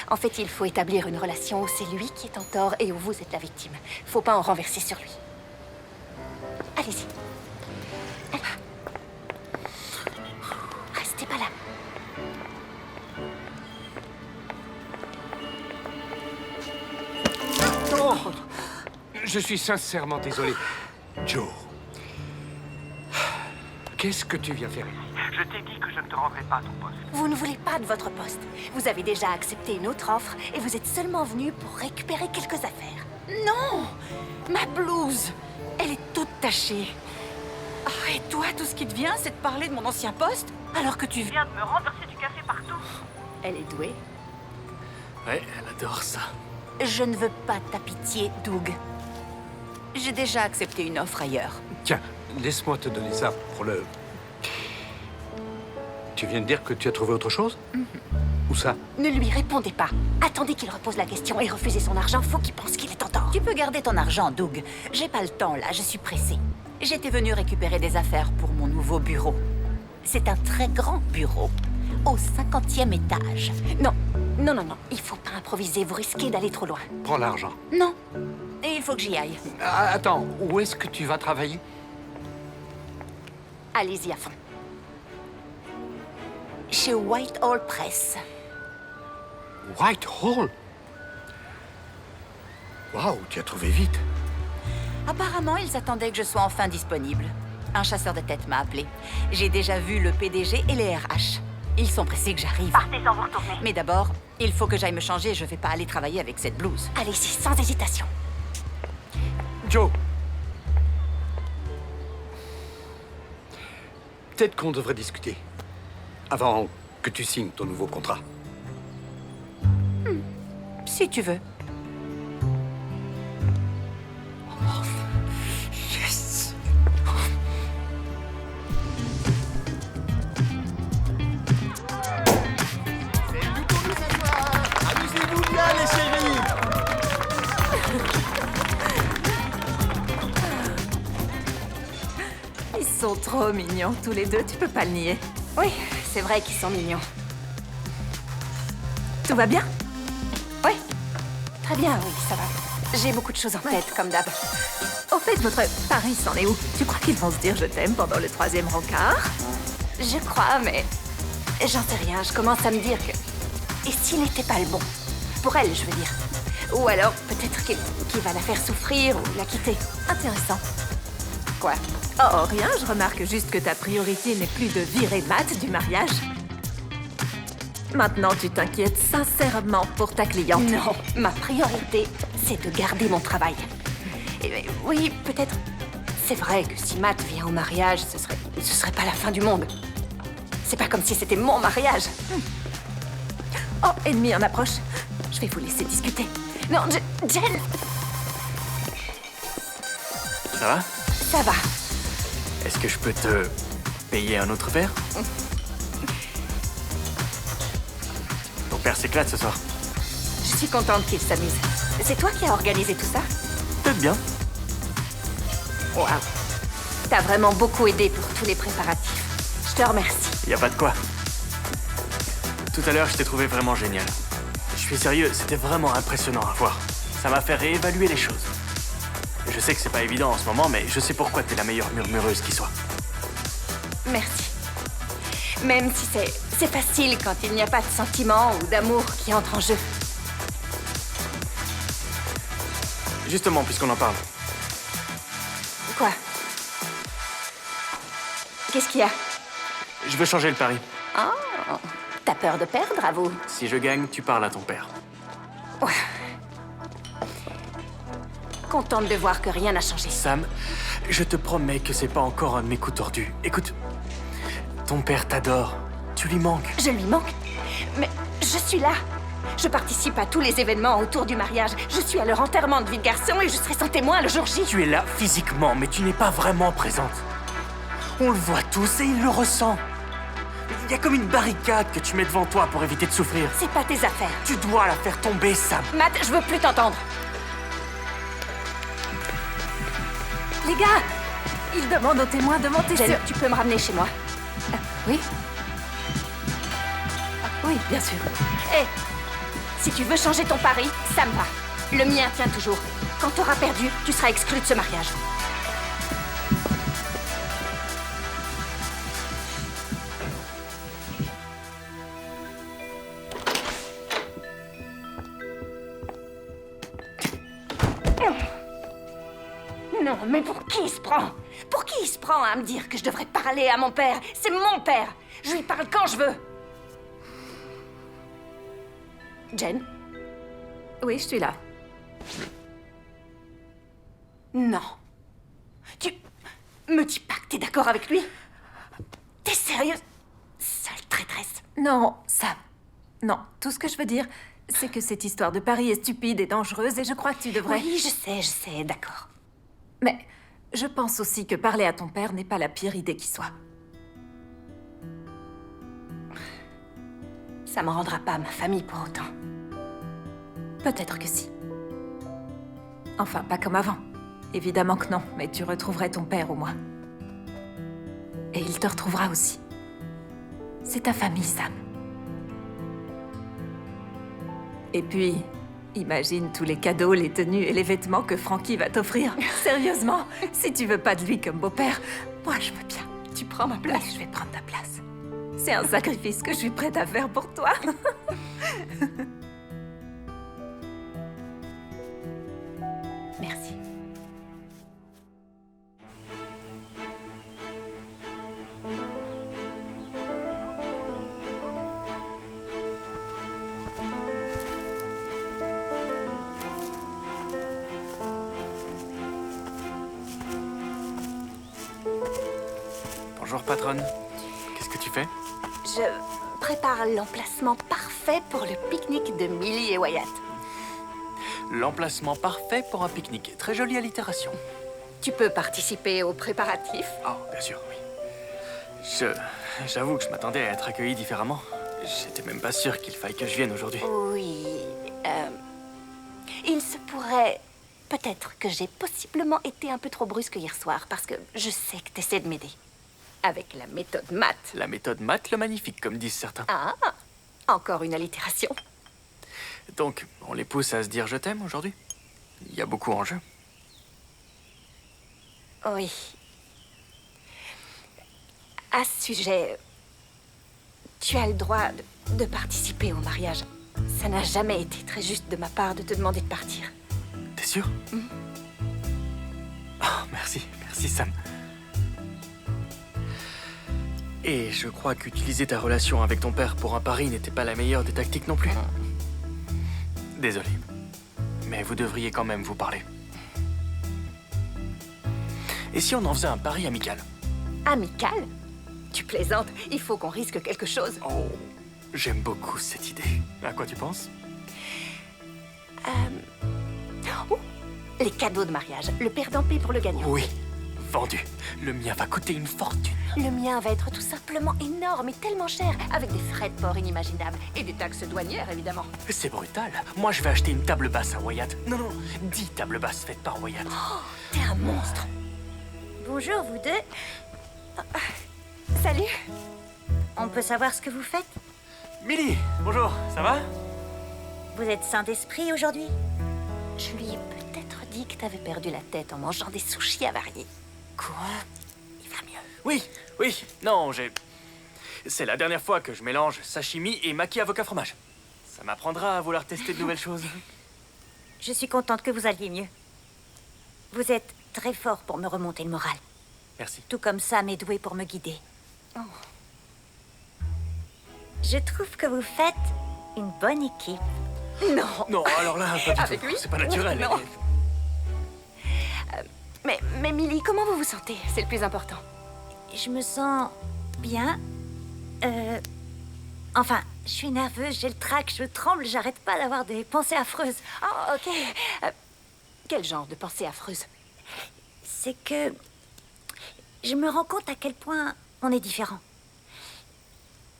S10: En fait, il faut établir une relation où c'est lui qui est en tort et où vous êtes la victime. Faut pas en renverser sur lui. Allez-y. Allez. Restez pas là.
S14: Oh, je suis sincèrement désolé. Joe. Qu'est-ce que tu viens faire ici?
S12: Je t'ai dit que je ne te rendrai pas à ton poste.
S10: Vous ne voulez pas de votre poste. Vous avez déjà accepté une autre offre et vous êtes seulement venu pour récupérer quelques affaires.
S6: Non! Ma blouse! Elle est toute tachée. Ah, et toi, tout ce qui te vient, c'est de parler de mon ancien poste? Alors que tu viens
S2: de me renverser du café partout.
S10: Elle est douée.
S9: Ouais, elle adore ça.
S6: Je ne veux pas ta pitié, Doug. J'ai déjà accepté une offre ailleurs.
S14: Tiens, laisse-moi te donner ça pour le... Tu viens de dire que tu as trouvé autre chose? Où ça?
S10: Ne lui répondez pas. Attendez qu'il repose la question et refusez son argent. Faut qu'il pense qu'il est en tort.
S6: Tu peux garder ton argent, Doug. J'ai pas le temps, là, je suis pressée. J'étais venue récupérer des affaires pour mon nouveau bureau. C'est un très grand bureau, au 50e étage.
S10: Non, non, non, non. Il faut pas improviser. Vous risquez d'aller trop loin.
S14: Prends l'argent.
S6: Non, et il faut que j'y aille.
S14: Ah, attends, où est-ce que tu vas travailler?
S10: Allez-y à fond.
S6: Chez Whitehall Press.
S14: Whitehall? Waouh, tu as trouvé vite.
S6: Apparemment, ils attendaient que je sois enfin disponible. Un chasseur de tête m'a appelé. J'ai déjà vu le PDG et les RH. Ils sont pressés que j'arrive.
S2: Partez sans vous retourner.
S6: Mais d'abord, il faut que j'aille me changer. Je vais pas aller travailler avec cette blouse.
S2: Allez-y, sans hésitation.
S14: Joe. Peut-être qu'on devrait discuter. Avant que tu signes ton nouveau contrat.
S6: Si tu veux.
S14: Yes.
S15: Amusez-vous bien, les chéris.
S5: Ils sont trop mignons, tous les deux, tu peux pas le nier.
S3: Oui, c'est vrai qu'ils sont mignons.
S5: Tout va bien?
S3: Oui. Très bien, oui, ça va. J'ai beaucoup de choses en tête, comme d'hab.
S5: Au fait, votre Paris s'en est où? Tu crois qu'ils vont se dire je t'aime pendant le 3e rencard?
S3: Je crois, mais j'en sais rien. Je commence à me dire que... Et s'il n'était pas le bon? Pour elle, je veux dire. Ou alors, peut-être qu'il va la faire souffrir ou la quitter.
S5: Intéressant.
S3: Quoi?
S5: Oh, rien, je remarque juste que ta priorité n'est plus de virer Matt du mariage. Maintenant, tu t'inquiètes sincèrement pour ta cliente.
S3: Non, ma priorité, c'est de garder mon travail. Et, oui, peut-être... C'est vrai que si Matt vient au mariage, ce serait pas la fin du monde. C'est pas comme si c'était mon mariage.
S5: Oh, ennemi en approche. Je vais vous laisser discuter.
S3: Non, Jen...
S9: Ça va?
S3: Ça va.
S9: Est-ce que je peux te payer un autre verre? Ton père s'éclate ce soir.
S3: Je suis contente qu'il s'amuse. C'est toi qui as organisé tout ça?
S9: Peut-être bien.
S3: Waouh. T'as vraiment beaucoup aidé pour tous les préparatifs. Je te remercie.
S9: Y a pas de quoi. Tout à l'heure, je t'ai trouvé vraiment génial. Je suis sérieux, c'était vraiment impressionnant à voir. Ça m'a fait réévaluer les choses. Je sais que c'est pas évident en ce moment, mais je sais pourquoi t'es la meilleure murmureuse qui soit.
S3: Merci. Même si c'est facile quand il n'y a pas de sentiment ou d'amour qui entre en jeu.
S9: Justement, puisqu'on en parle.
S3: Quoi? Qu'est-ce qu'il y a?
S9: Je veux changer le pari.
S3: Oh, t'as peur de perdre, avoue.
S9: Si je gagne, tu parles à ton père.
S3: Ouais. Contente de voir que rien n'a changé.
S9: Sam, je te promets que c'est pas encore un de mes coups tordus. Écoute, ton père t'adore. Tu lui manques.
S3: Je lui manque? Mais je suis là. Je participe à tous les événements autour du mariage. Je suis à leur enterrement de vie de garçon et je serai son témoin le jour J.
S9: Tu es là physiquement, mais tu n'es pas vraiment présente. On le voit tous et il le ressent. Il y a comme une barricade que tu mets devant toi pour éviter de souffrir.
S3: C'est pas tes affaires.
S9: Tu dois la faire tomber, Sam.
S3: Matt, je veux plus t'entendre.
S5: Les gars, ils demandent aux témoins de monter
S3: Jen,
S5: sur...
S3: tu peux me ramener chez moi?
S5: Oui? Oui, bien sûr.
S3: Hé, si tu veux changer ton pari, ça me va. Le mien tient toujours. Quand t'auras perdu, tu seras exclu de ce mariage. Non, mais pour qui il se prend? Pour qui il se prend à me dire que je devrais parler à mon père? C'est mon père. Je lui parle quand je veux. Jen?
S5: Oui, je suis là.
S3: Non. Tu me dis pas que t'es d'accord avec lui? T'es sérieuse? Sale traîtresse.
S5: Non, Sam. Non, tout ce que je veux dire, c'est que cette histoire de Paris est stupide et dangereuse et je crois que tu devrais...
S3: Oui, je sais, d'accord.
S5: Mais je pense aussi que parler à ton père n'est pas la pire idée qui soit.
S3: Ça me rendra pas ma famille pour autant.
S5: Peut-être que si. Enfin, pas comme avant. Évidemment que non, mais tu retrouverais ton père au moins. Et il te retrouvera aussi. C'est ta famille, Sam. Et puis, imagine tous les cadeaux, les tenues et les vêtements que Frankie va t'offrir. Sérieusement, si tu veux pas de lui comme beau-père, moi je veux bien.
S3: Tu prends ma place.
S5: Oui, je vais prendre ta place. C'est un sacrifice que je suis prête à faire pour toi.
S3: Merci.
S9: Bonjour, patronne. Qu'est-ce que tu fais?
S3: Je prépare l'emplacement parfait pour le pique-nique de Millie et Wyatt.
S9: L'emplacement parfait pour un pique-nique. Très jolie allitération.
S3: Tu peux participer aux préparatifs?
S9: Oh, bien sûr, oui. J'avoue que je m'attendais à être accueilli différemment. J'étais même pas sûr qu'il faille que je vienne aujourd'hui.
S3: Oui. Il se pourrait... Peut-être que j'ai possiblement été un peu trop brusque hier soir, parce que je sais que t'essaies de m'aider. Avec la méthode Matt.
S9: La méthode Matt, le magnifique, comme disent certains.
S3: Ah, encore une allitération.
S9: Donc, on les pousse à se dire je t'aime aujourd'hui? Il y a beaucoup en jeu.
S3: Oui. À ce sujet, tu as le droit de participer au mariage. Ça n'a jamais été très juste de ma part de te demander de partir.
S9: T'es sûr? Oh, merci. Merci, Sam. Et je crois qu'utiliser ta relation avec ton père pour un pari n'était pas la meilleure des tactiques non plus. Désolé. Mais vous devriez quand même vous parler. Et si on en faisait un pari amical?
S3: Amical? Tu plaisantes? Il faut qu'on risque quelque chose.
S9: Oh, j'aime beaucoup cette idée. À quoi tu penses?
S3: Oh, les cadeaux de mariage. Le perdant paie pour le gagnant.
S9: Oui, vendu. Le mien va coûter une fortune.
S3: Le mien va être tout simplement énorme et tellement cher, avec des frais de port inimaginables et des taxes douanières, évidemment.
S9: C'est brutal. Moi, je vais acheter une table basse à Wyatt. Non, 10 tables basses faites par Wyatt.
S3: Oh, t'es un monstre.
S10: Bonjour, vous deux.
S3: Salut.
S10: On peut savoir ce que vous faites?
S9: Millie, bonjour, ça va?
S10: Vous êtes sain d'esprit aujourd'hui?
S3: Je lui ai peut-être dit que t'avais perdu la tête en mangeant des sushis avariés. Quoi? Il va mieux.
S9: Oui, non, c'est la dernière fois que je mélange sashimi et maki avocat fromage. Ça m'apprendra à vouloir tester de nouvelles choses.
S10: Je suis contente que vous alliez mieux. Vous êtes très fort pour me remonter le moral.
S9: Merci.
S10: Tout comme Sam est doué pour me guider.
S3: Oh.
S10: Je trouve que vous faites une bonne équipe.
S3: Non,
S9: alors là, pas du
S3: Avec
S9: tout.
S3: lui?
S9: C'est pas naturel.
S3: Non. Mais Millie, comment vous vous sentez? C'est le plus important.
S10: Je me sens bien. Enfin, je suis nerveuse, j'ai le trac, je tremble, j'arrête pas d'avoir des pensées affreuses.
S3: Oh, ok. Quel genre de pensée affreuse?
S10: C'est que je me rends compte à quel point on est différents.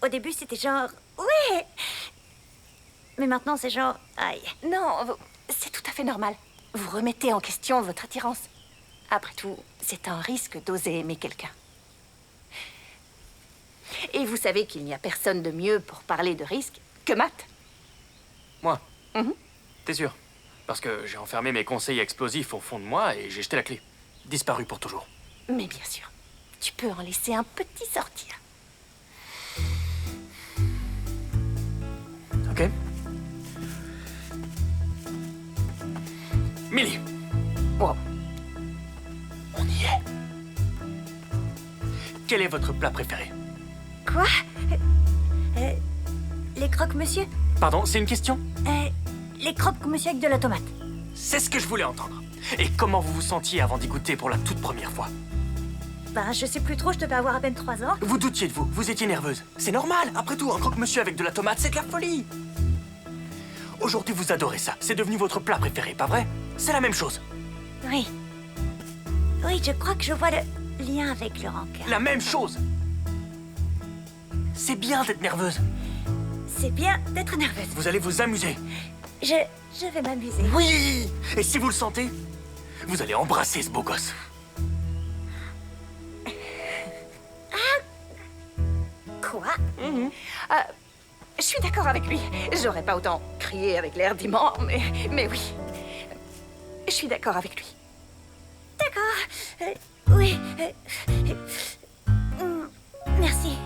S10: Au début, c'était genre oui, mais maintenant c'est genre aïe.
S3: Non, c'est tout à fait normal. Vous remettez en question votre attirance. Après tout, c'est un risque d'oser aimer quelqu'un. Et vous savez qu'il n'y a personne de mieux pour parler de risque que Matt.
S9: Moi? T'es sûr? Parce que j'ai enfermé mes conseils explosifs au fond de moi et j'ai jeté la clé. Disparu pour toujours.
S3: Mais bien sûr, tu peux en laisser un petit sortir.
S9: Ok. Millie.
S3: Wow.
S9: On y est. Quel est votre plat préféré?
S10: Quoi? Les croque-monsieur?
S9: Pardon, c'est une question?
S10: Les croque-monsieur avec de la tomate.
S9: C'est ce que je voulais entendre. Et comment vous vous sentiez avant d'y goûter pour la toute première fois?
S10: Ben, je sais plus trop, je devais avoir à peine 3 ans.
S9: Vous doutiez de vous, vous étiez nerveuse. C'est normal, après tout, un croque-monsieur avec de la tomate, c'est de la folie. Aujourd'hui, vous adorez ça. C'est devenu votre plat préféré, pas vrai? C'est la même chose.
S10: Oui. Oui, je crois que je vois le lien avec le rancœur.
S9: La même chose. C'est bien d'être nerveuse.
S10: C'est bien d'être nerveuse.
S9: Vous allez vous amuser.
S10: Je vais m'amuser.
S9: Oui! Et si vous le sentez, vous allez embrasser ce beau gosse.
S3: Quoi? Je suis d'accord avec lui. J'aurais pas autant crié avec l'air d'aimant, mais oui. Je suis d'accord avec lui.
S10: D'accord. Oui. Merci.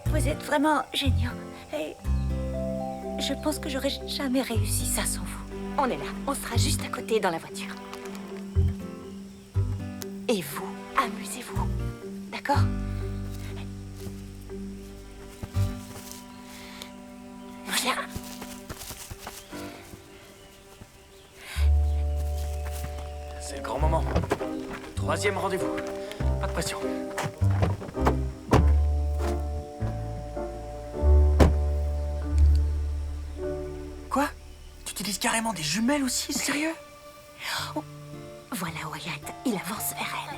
S10: Vous êtes vraiment géniaux. Et je pense que j'aurais jamais réussi ça sans vous.
S3: On est là. On sera juste à côté dans la voiture. Et vous, amusez-vous. D'accord? Viens.
S9: C'est le grand moment. Le 3e rendez-vous. Pas de pression. Quoi? Tu utilises carrément des jumelles aussi? Sérieux?
S3: Oh, voilà Wyatt, il avance vers elle.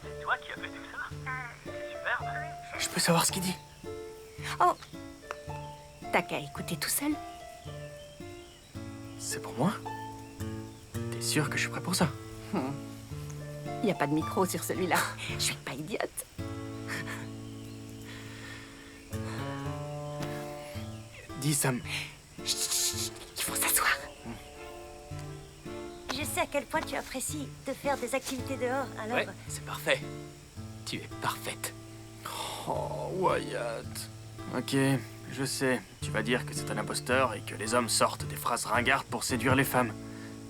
S12: C'est toi qui as fait tout ça? C'est superbe.
S9: Je peux savoir ce qu'il dit?
S3: Oh, t'as qu'à écouter tout seul.
S9: C'est pour moi? T'es sûr que je suis prêt pour ça?
S3: Y a pas de micro sur celui-là. Je suis pas idiote.
S9: Dis, Sam.
S3: Chut, il faut s'asseoir.
S10: Je sais à quel point tu apprécies de faire des activités dehors, alors...
S11: Ouais, c'est parfait. Tu es parfaite.
S9: Oh, Wyatt. Ok, je sais. Tu vas dire que c'est un imposteur et que les hommes sortent des phrases ringardes pour séduire les femmes.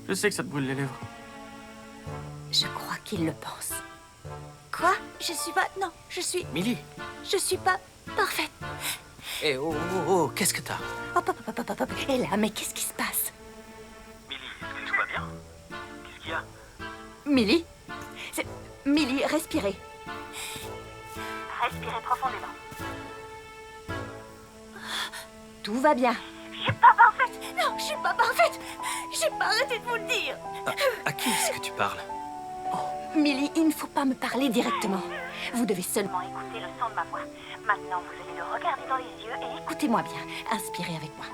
S9: Je sais que ça te brûle les lèvres.
S3: Je crois qu'il le pense.
S10: Quoi? Je suis pas... Non, je suis...
S11: Millie.
S10: Je suis pas parfaite.
S11: Eh oh, qu'est-ce que t'as?
S3: Hop. Et là, mais qu'est-ce qui se passe?
S12: Millie, est-ce que tout va bien? Qu'est-ce qu'il y a?
S3: Millie? Millie, respirez.
S2: Respirez profondément.
S3: Tout va bien.
S10: Je suis pas parfaite. Non, je suis pas parfaite. J'ai pas arrêté de vous le dire.
S11: À qui est-ce que tu parles?
S3: Millie, il ne faut pas me parler directement. Vous devez seulement
S2: Écoutez le son de ma voix. Maintenant, vous allez le regarder dans les yeux et
S3: écoutez-moi bien. Inspirez avec moi.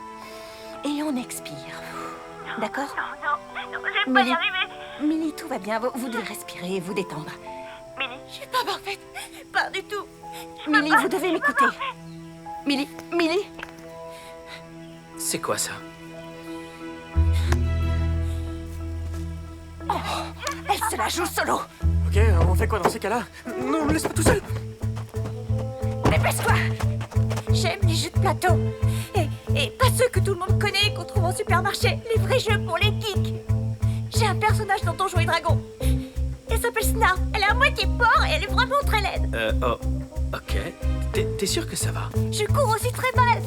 S3: Et on expire. D'accord?
S2: Non, je vais pas y arriver.
S3: Millie, tout va bien. Vous devez respirer et vous détendre.
S2: Millie,
S10: je suis pas parfaite. Pas du tout.
S3: Millie, vous devez m'écouter. Millie.
S11: C'est quoi ça?
S3: Oh, elle se la joue solo.
S9: Ok, on fait quoi dans ces cas-là? Non, me laisse pas tout seul.
S10: Dépêche-toi. J'aime les jeux de plateau. Et pas ceux que tout le monde connaît et qu'on trouve en supermarché. Les vrais jeux pour les geeks. J'ai un personnage dans Donjons et Dragons. Elle s'appelle Snarf. Elle est à moitié porc et elle est vraiment très laide.
S11: Ok. T'es sûr que ça va?
S10: Je cours aussi très mal.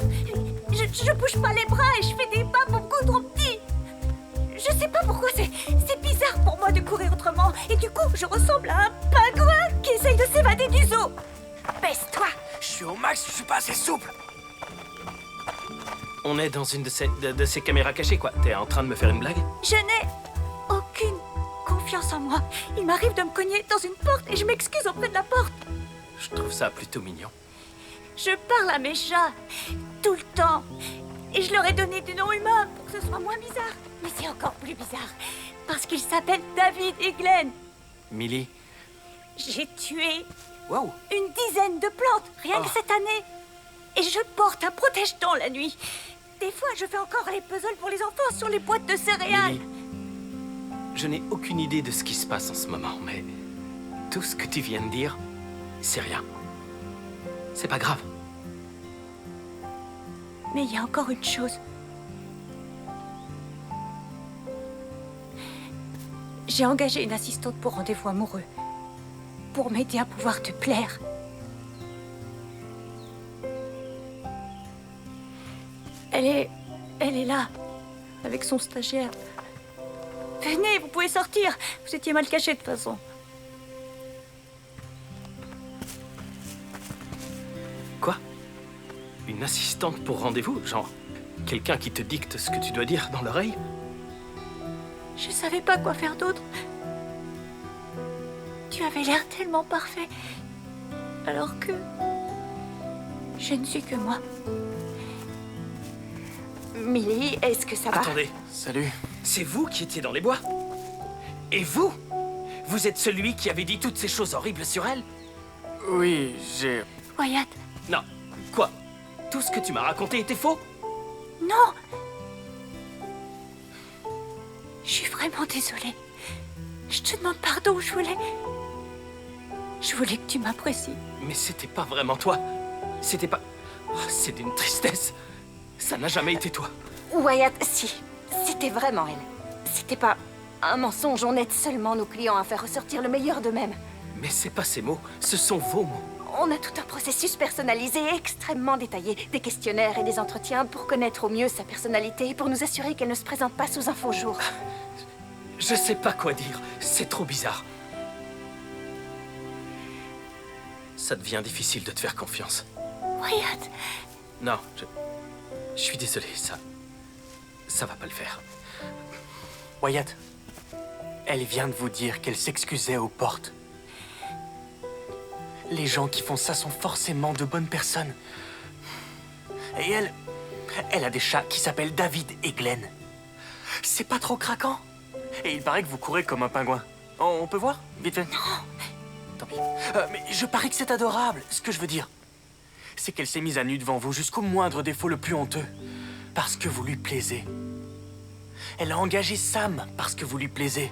S10: Je bouge pas les bras et je fais des pas beaucoup trop petits. Je sais pas pourquoi, c'est bizarre pour moi de courir autrement. Et du coup, je ressemble à un pingouin qui essaye de s'évader du zoo. Baisse-toi.
S9: Je suis au max, je suis pas assez souple.
S11: On est dans une de ces caméras cachées, quoi. T'es en train de me faire une blague?
S10: Je n'ai aucune confiance en moi. Il m'arrive de me cogner dans une porte et je m'excuse auprès de la porte.
S11: Je trouve ça plutôt mignon.
S10: Je parle à mes chats tout le temps. Et je leur ai donné du nom humain pour que ce soit moins bizarre. Mais c'est encore plus bizarre. Parce qu'ils s'appellent David et Glenn.
S11: Millie.
S10: J'ai tué
S11: wow.
S10: une dizaine de plantes, rien que cette année. Et je porte un protège-dents la nuit. Des fois, je fais encore les puzzles pour les enfants sur les boîtes de céréales.
S11: Millie, je n'ai aucune idée de ce qui se passe en ce moment, mais tout ce que tu viens de dire, c'est rien. C'est pas grave.
S10: Mais il y a encore une chose. J'ai engagé une assistante pour rendez-vous amoureux. Pour m'aider à pouvoir te plaire. Elle est là, avec son stagiaire. Venez, vous pouvez sortir. Vous étiez mal caché de toute façon.
S11: Quoi? Une assistante pour rendez-vous? Genre, quelqu'un qui te dicte ce que tu dois dire dans l'oreille?
S10: Je savais pas quoi faire d'autre. Tu avais l'air tellement parfait. Alors que... je ne suis que moi.
S3: Millie, est-ce que ça va?
S11: Attendez.
S9: Salut.
S11: C'est vous qui étiez dans les bois? Et vous? Vous êtes celui qui avait dit toutes ces choses horribles sur elle?
S9: Oui, j'ai...
S10: Wyatt.
S11: Non. Quoi? Tout ce que tu m'as raconté était faux?
S10: Non. Je suis vraiment désolée. Je te demande pardon, je voulais que tu m'apprécies.
S11: Mais c'était pas vraiment toi. C'était pas... Oh, c'est d'une tristesse. Ça n'a jamais été toi.
S3: Wyatt, si. C'était vraiment elle. C'était pas un mensonge. On aide seulement nos clients à faire ressortir le meilleur d'eux-mêmes.
S11: Mais c'est pas ces mots. Ce sont vos mots.
S3: On a tout un processus personnalisé extrêmement détaillé. Des questionnaires et des entretiens pour connaître au mieux sa personnalité et pour nous assurer qu'elle ne se présente pas sous un faux jour.
S11: Je sais pas quoi dire. C'est trop bizarre. Ça devient difficile de te faire confiance.
S10: Wyatt.
S11: Non, je suis désolé, ça va pas le faire.
S9: Wyatt, elle vient de vous dire qu'elle s'excusait aux portes. Les gens qui font ça sont forcément de bonnes personnes. Et elle a des chats qui s'appellent David et Glenn. C'est pas trop craquant? Et il paraît que vous courez comme un pingouin. On peut voir, vite fait?
S10: Non.
S9: Tant pis. Mais je parie que c'est adorable. Ce que je veux dire, c'est qu'elle s'est mise à nu devant vous jusqu'au moindre défaut le plus honteux. Parce que vous lui plaisez. Elle a engagé Sam parce que vous lui plaisez.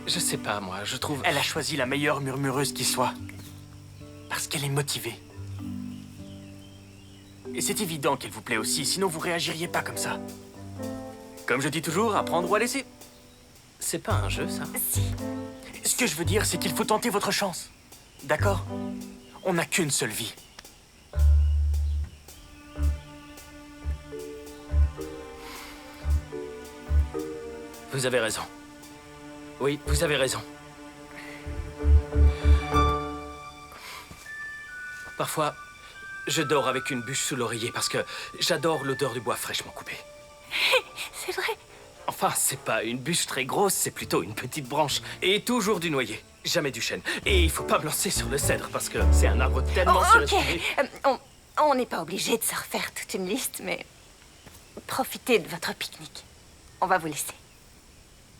S11: Je sais pas, moi, je trouve...
S9: Elle a choisi la meilleure murmureuse qui soit. Parce qu'elle est motivée. Et c'est évident qu'elle vous plaît aussi, sinon vous réagiriez pas comme ça. Comme je dis toujours, apprendre ou à laisser.
S11: C'est pas un jeu, ça?
S10: Si.
S9: Ce que je veux dire, c'est qu'il faut tenter votre chance. D'accord? On n'a qu'une seule vie.
S11: Vous avez raison. Oui, vous avez raison. Parfois, je dors avec une bûche sous l'oreiller parce que j'adore l'odeur du bois fraîchement coupé.
S10: C'est vrai.
S11: Enfin, c'est pas une bûche très grosse, c'est plutôt une petite branche. Et toujours du noyer, jamais du chêne. Et il faut pas me lancer sur le cèdre parce que c'est un arbre tellement surestimé.
S10: On n'est pas obligé de se refaire toute une liste, mais profitez de votre pique-nique. On va vous laisser.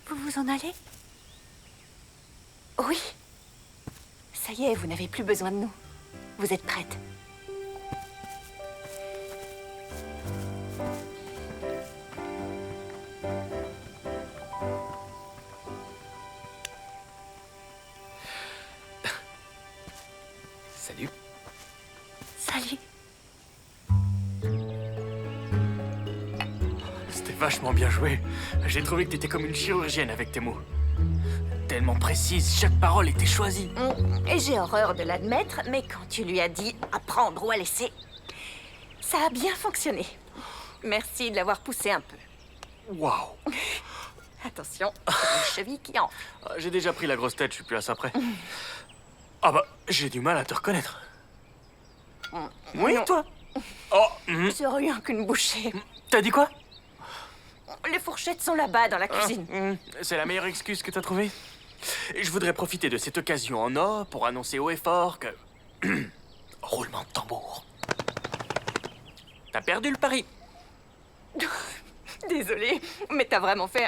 S10: Vous vous en allez? Oui. Ça y est, vous n'avez plus besoin de nous. Vous êtes prête?
S11: Salut.
S10: Salut.
S9: C'était vachement bien joué. J'ai trouvé que t'étais comme une chirurgienne avec tes mots. Tellement précise, chaque parole était choisie.
S10: Et j'ai horreur de l'admettre, mais quand tu lui as dit apprendre ou à laisser, ça a bien fonctionné. Merci de l'avoir poussé un peu.
S9: Waouh.
S10: Attention, c'est une cheville qui enfle.
S9: J'ai déjà pris la grosse tête, je suis plus à ça près. Ah bah, j'ai du mal à te reconnaître. Oui,
S10: Non.
S9: toi? Oh.
S10: C'est rien qu'une bouchée.
S9: T'as dit quoi?
S10: Les fourchettes sont là-bas, dans la cuisine.
S9: C'est la meilleure excuse que t'as trouvée? Je voudrais profiter de cette occasion en or pour annoncer haut et fort que... Roulement de tambour. T'as perdu le pari.
S10: Désolée, mais t'as vraiment fait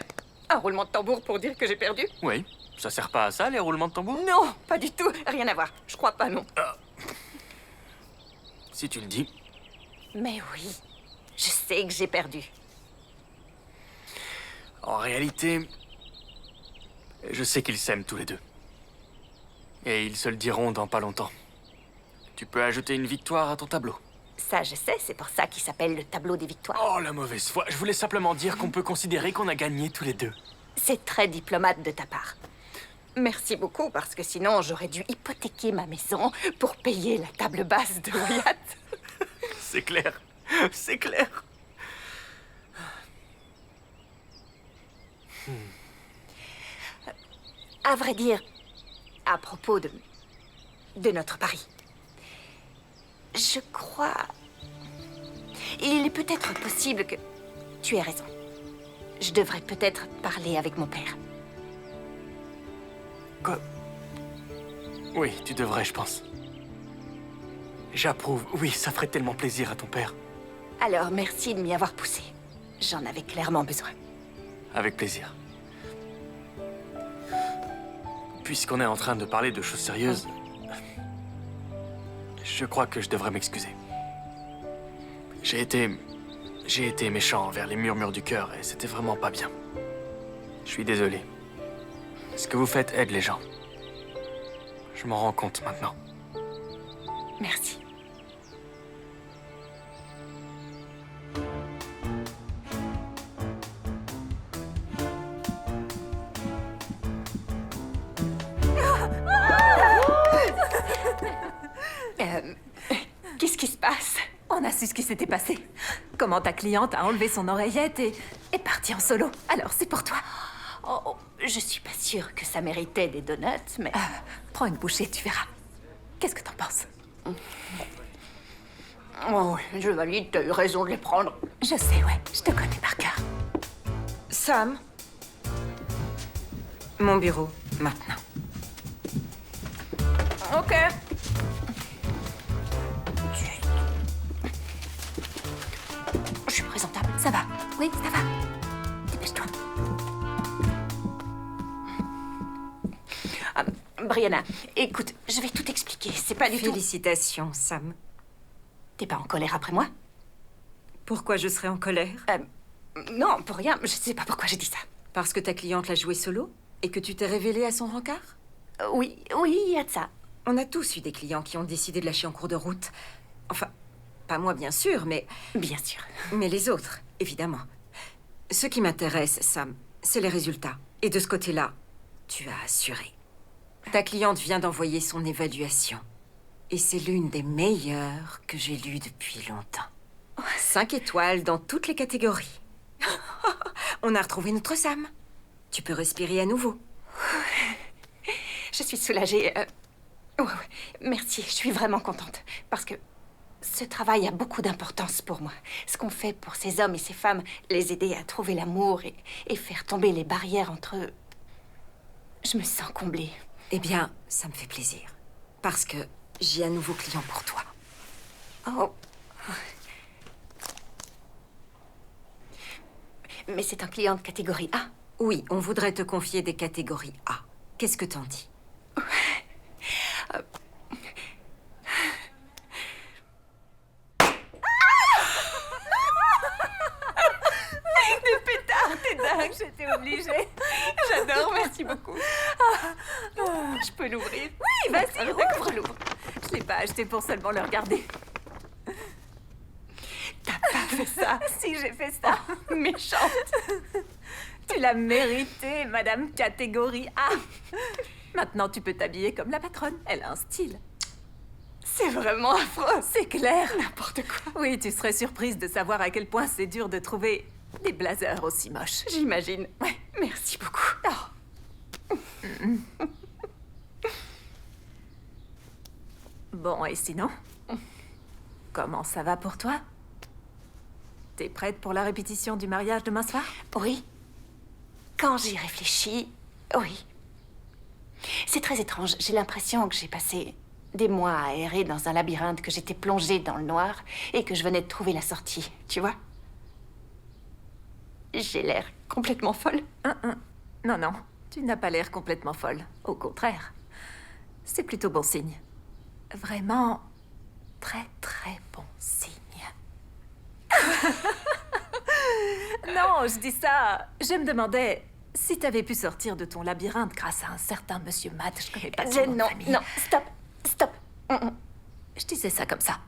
S10: un roulement de tambour pour dire que j'ai perdu?
S9: Oui, ça sert pas à ça, les roulements de tambour?
S10: Non, pas du tout. Rien à voir. Je crois pas, non.
S9: Si tu le dis.
S10: Mais oui, je sais que j'ai perdu.
S9: En réalité, je sais qu'ils s'aiment tous les deux. Et ils se le diront dans pas longtemps. Tu peux ajouter une victoire à ton tableau.
S10: Ça, je sais, c'est pour ça qu'il s'appelle le tableau des victoires.
S9: Oh, la mauvaise foi. Je voulais simplement dire qu'on peut considérer qu'on a gagné tous les deux.
S10: C'est très diplomate de ta part. Merci beaucoup, parce que sinon, j'aurais dû hypothéquer ma maison pour payer la table basse de Wyatt.
S9: C'est clair. C'est clair.
S10: À vrai dire, à propos de notre pari, je crois... Il est peut-être possible que... Tu aies raison. Je devrais peut-être parler avec mon père.
S9: Quoi? Oui, tu devrais, je pense. J'approuve. Oui, ça ferait tellement plaisir à ton père.
S10: Alors, merci de m'y avoir poussé. J'en avais clairement besoin.
S9: Avec plaisir. Puisqu'on est en train de parler de choses sérieuses, je crois que je devrais m'excuser. J'ai été méchant envers les murmures du cœur et c'était vraiment pas bien. Je suis désolé. Ce que vous faites aide les gens. Je m'en rends compte maintenant.
S10: Merci. Qu'est-ce qui se passe?
S5: On a su ce qui s'était passé. Comment ta cliente a enlevé son oreillette et est partie en solo. Alors, c'est pour toi.
S10: Oh, je suis pas sûre que ça méritait des donuts, mais...
S5: Prends une bouchée, tu verras. Qu'est-ce que t'en penses?
S6: Oh, je valide, t'as eu raison de les prendre.
S5: Je sais, ouais, je te connais par cœur.
S4: Sam. Mon bureau, maintenant.
S5: Ok.
S6: Je suis présentable.
S5: Ça va.
S6: Oui, ça va. Dépêche-toi. Brianna, écoute, je vais tout expliquer. C'est pas du tout...
S4: Félicitations, Sam.
S6: T'es pas en colère après moi?
S4: Pourquoi je serais en colère?
S6: Non, pour rien. Je sais pas pourquoi j'ai dit ça.
S4: Parce que ta cliente l'a joué solo? Et que tu t'es révélée à son rencard?
S6: Oui, il y a de ça.
S4: On a tous eu des clients qui ont décidé de lâcher en cours de route. Enfin, pas moi, bien sûr, mais...
S6: Bien sûr.
S4: Mais les autres, évidemment. Ce qui m'intéresse, Sam, c'est les résultats. Et de ce côté-là, tu as assuré. Ta cliente vient d'envoyer son évaluation. Et c'est l'une des meilleures que j'ai lues depuis longtemps. 5 étoiles dans toutes les catégories. On a retrouvé notre Sam. Tu peux respirer à nouveau.
S6: Je suis soulagée. Ouais, merci, je suis vraiment contente. Parce que ce travail a beaucoup d'importance pour moi. Ce qu'on fait pour ces hommes et ces femmes, les aider à trouver l'amour et faire tomber les barrières entre eux. Je me sens comblée.
S4: Eh bien, ça me fait plaisir. Parce que j'ai un nouveau client pour toi.
S6: Oh. Mais c'est un client de catégorie A.
S4: Oui, on voudrait te confier des catégories A. Qu'est-ce que t'en dis?
S5: Des pétards, t'es dingue, j'étais obligée. J'adore, merci beaucoup.
S6: Je peux l'ouvrir?
S5: Oui, vas-y, ouvre. Je l'ai pas acheté pour seulement le regarder.
S6: T'as pas fait ça?
S5: Si, j'ai fait ça.
S6: Méchante.
S5: Tu l'as mérité, Madame Catégorie A. Maintenant, tu peux t'habiller comme la patronne. Elle a un style.
S6: C'est vraiment affreux.
S5: C'est clair.
S6: N'importe quoi.
S5: Oui, tu serais surprise de savoir à quel point c'est dur de trouver des blazers aussi moches.
S6: J'imagine. Ouais, merci beaucoup.
S5: Bon, et sinon? Comment ça va pour toi? T'es prête pour la répétition du mariage demain soir?
S6: Oui. Quand j'y réfléchis, oui. C'est très étrange. J'ai l'impression que j'ai passé des mois à errer dans un labyrinthe, que j'étais plongée dans le noir et que je venais de trouver la sortie, tu vois? J'ai l'air complètement folle.
S5: Non, non, tu n'as pas l'air complètement folle. Au contraire. C'est plutôt bon signe. Vraiment très, très bon signe. Non, je dis ça. Je me demandais si t'avais pu sortir de ton labyrinthe grâce à un certain monsieur Matt. Je connais pas son nom de famille.
S6: Non, stop.
S5: Je disais ça comme ça.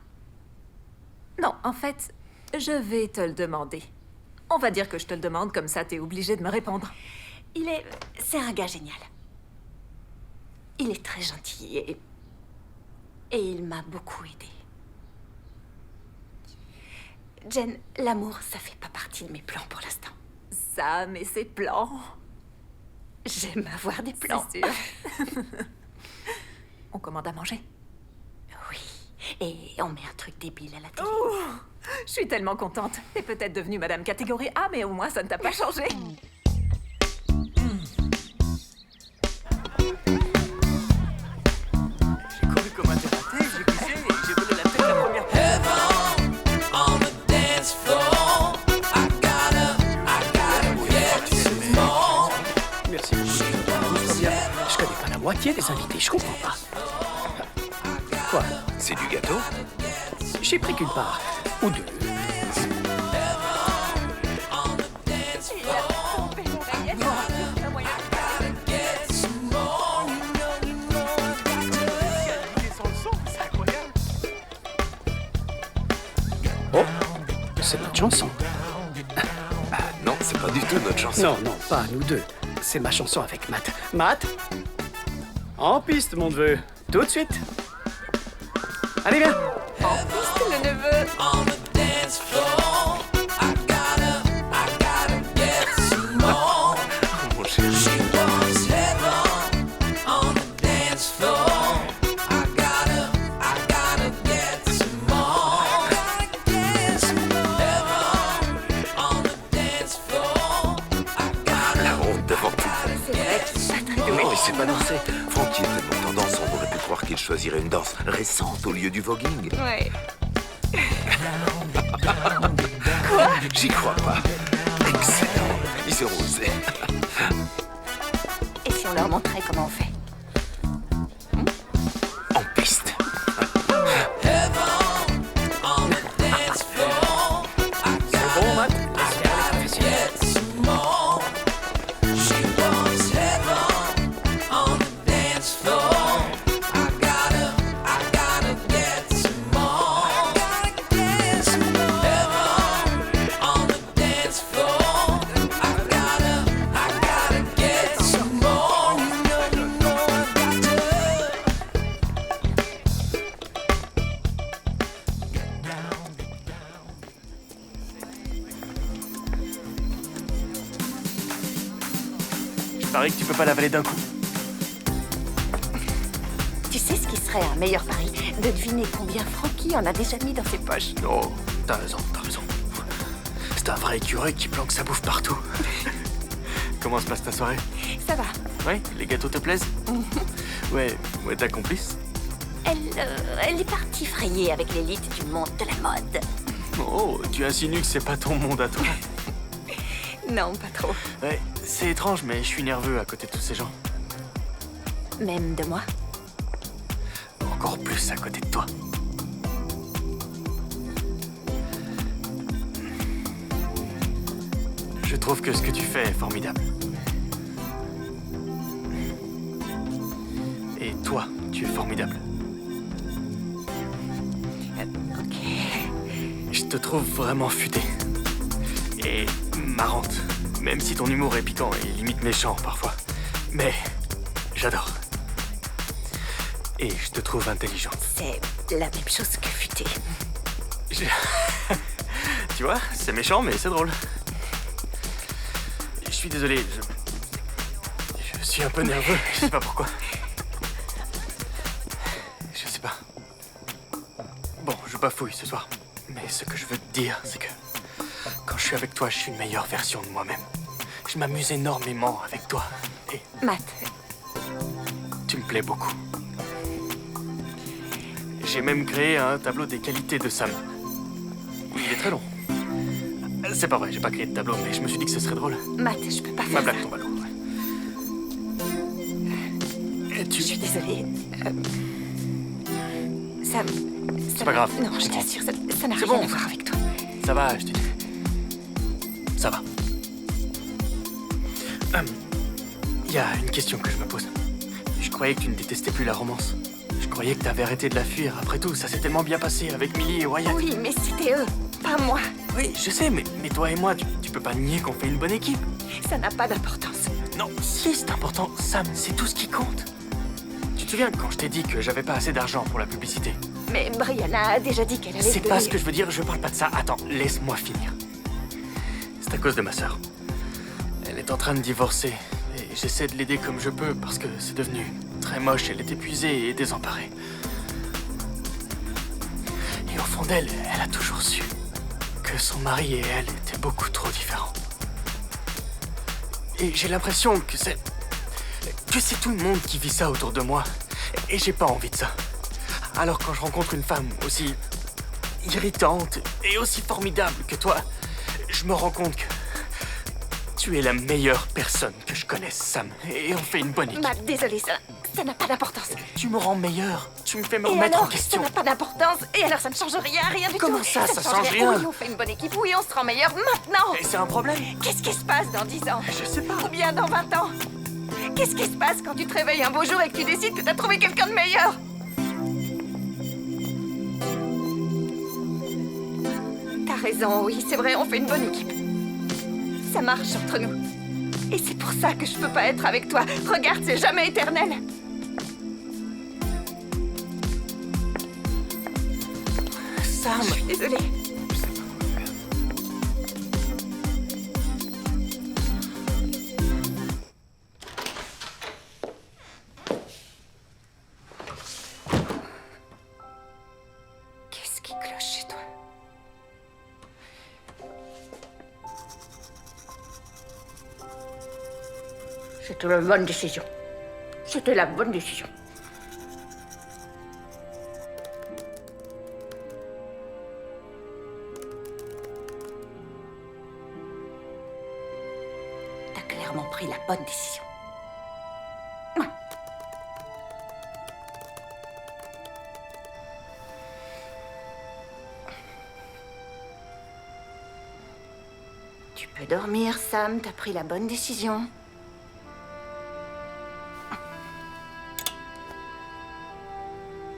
S5: Non, en fait, je vais te le demander. On va dire que je te le demande, comme ça t'es obligé de me répondre.
S6: C'est un gars génial. Il est très gentil et il m'a beaucoup aidé. Jen, l'amour, ça fait pas partie de mes plans pour l'instant.
S5: Ça, mais ses plans...
S6: J'aime avoir des plans.
S5: C'est sûr. On commande à manger?
S6: Oui. Et on met un truc débile à la télé.
S5: Oh, je suis tellement contente. T'es peut-être devenue Madame Catégorie A, mais au moins ça ne t'a pas changé.
S9: J'ai couru comme un dératé, j'ai poussé et j'ai volé la tête la première fois.
S13: Merci beaucoup. Je connais pas la moitié des invités, je comprends pas. Quoi?
S7: C'est du gâteau?
S13: J'ai pris qu'une part. Ou deux. Oh, c'est notre chanson.
S7: Ah non, c'est pas du tout notre chanson.
S13: Non, non, pas nous deux. C'est ma chanson avec Matt. Matt? En piste, mon neveu. Tout de suite. Allez, viens.
S5: En piste, le neveu.
S7: Mon chéri. il sait pas danser. Frankie est tellement tendance, on aurait pu croire qu'il choisirait une danse récente au lieu du voguing.
S6: Ouais.
S7: Quoi? J'y crois pas. Excellent. Ils ont osé.
S6: Et si on leur montrait comment on fait?
S7: En piste.
S9: C'est bon, Matt? Je parie que tu peux pas l'avaler d'un coup.
S6: Tu sais ce qui serait un meilleur pari? De deviner combien Frankie en a déjà mis dans ses poches.
S9: Oh, t'as raison, t'as raison. C'est un vrai écureuil qui planque sa bouffe partout. Comment se passe ta soirée?
S6: Ça va.
S9: Ouais, les gâteaux te plaisent? Ouais, ta complice?
S6: Elle est partie frayer avec l'élite du monde de la mode.
S9: Oh, tu insinues que c'est pas ton monde à toi.
S6: Non, pas trop.
S9: Ouais, c'est étrange, mais je suis nerveux à côté de tous ces gens.
S6: Même de moi.
S9: Encore plus à côté de toi. Je trouve que ce que tu fais est formidable. Et toi, tu es formidable.
S6: Ok.
S9: Je te trouve vraiment futée. Et marrante. Même si ton humour est piquant et limite méchant parfois. Mais j'adore. Et je te trouve intelligente.
S6: C'est la même chose que futé.
S9: Tu vois, c'est méchant, mais c'est drôle. Je suis désolé, je suis un peu nerveux, je sais pas pourquoi. Je sais pas. Bon, je bafouille ce soir. Mais ce que je veux te dire, c'est que quand je suis avec toi, je suis une meilleure version de moi-même. Je m'amuse énormément avec toi. Et
S6: Matt.
S9: tu me plais beaucoup. J'ai même créé un tableau des qualités de Sam. Il est très long. C'est pas vrai, j'ai pas créé de tableau, mais je me suis dit que ce serait drôle.
S6: Matt, je peux pas faire
S9: Ma blague
S6: ça.
S9: tombe à l'eau.
S6: Je suis désolée. Sam...
S9: C'est pas grave.
S6: Non, je t'assure, ça n'a
S9: C'est
S6: rien
S9: bon.
S6: à voir avec toi.
S9: Ça va, je te dis. Ça va. Il y a une question que je me pose. Je croyais que tu ne détestais plus la romance. Je croyais que t'avais arrêté de la fuir. Après tout, ça s'est tellement bien passé avec Millie et Wyatt.
S6: Oui, mais c'était eux, pas moi.
S9: Oui, je sais, mais toi et moi, tu peux pas nier qu'on fait une bonne équipe.
S6: Ça n'a pas d'importance.
S9: Non, si, c'est important. Sam, c'est tout ce qui compte. Tu te souviens quand je t'ai dit que j'avais pas assez d'argent pour la publicité?
S6: Mais Brianna a déjà dit qu'elle allait
S9: C'est
S6: te
S9: pas
S6: donner-
S9: ce que je veux dire, je parle pas de ça. Attends, laisse-moi finir. C'est à cause de ma sœur. Elle est en train de divorcer et j'essaie de l'aider comme je peux parce que c'est devenu très moche, elle est épuisée et désemparée. Et au fond d'elle, elle a toujours su que son mari et elle étaient beaucoup trop différents. Et j'ai l'impression que c'est tout le monde qui vit ça autour de moi. Et j'ai pas envie de ça. Alors quand je rencontre une femme aussi irritante et aussi formidable que toi, je me rends compte que tu es la meilleure personne que je connaisse, Sam. Et on fait une bonne équipe.
S6: Matt, désolée, ça n'a pas d'importance.
S9: Tu me rends meilleur. Tu me fais me
S6: Et
S9: remettre
S6: alors,
S9: en question.
S6: ça n'a pas d'importance. Et alors, ça ne change rien du
S9: Comment
S6: tout.
S9: ça
S6: ne
S9: change rien?
S6: Oui, on fait une bonne équipe. Oui, on se rend meilleur maintenant.
S9: Et c'est un problème.
S6: Qu'est-ce qui se passe dans 10 ans?
S9: Je sais pas.
S6: Ou bien dans 20 ans? Qu'est-ce qui se passe quand tu te réveilles un beau jour et que tu décides que t'as trouvé quelqu'un de meilleur? T'as raison, oui, c'est vrai, on fait une bonne équipe. Ça marche entre nous. Et c'est pour ça que je peux pas être avec toi. Regarde, c'est jamais éternel.
S9: Sam.
S6: Je suis désolée. Qu'est-ce qui cloche chez toi? C'était la bonne décision. C'était la bonne décision. T'as clairement pris la bonne décision. Ouais. Tu peux dormir, Sam. T'as pris la bonne décision.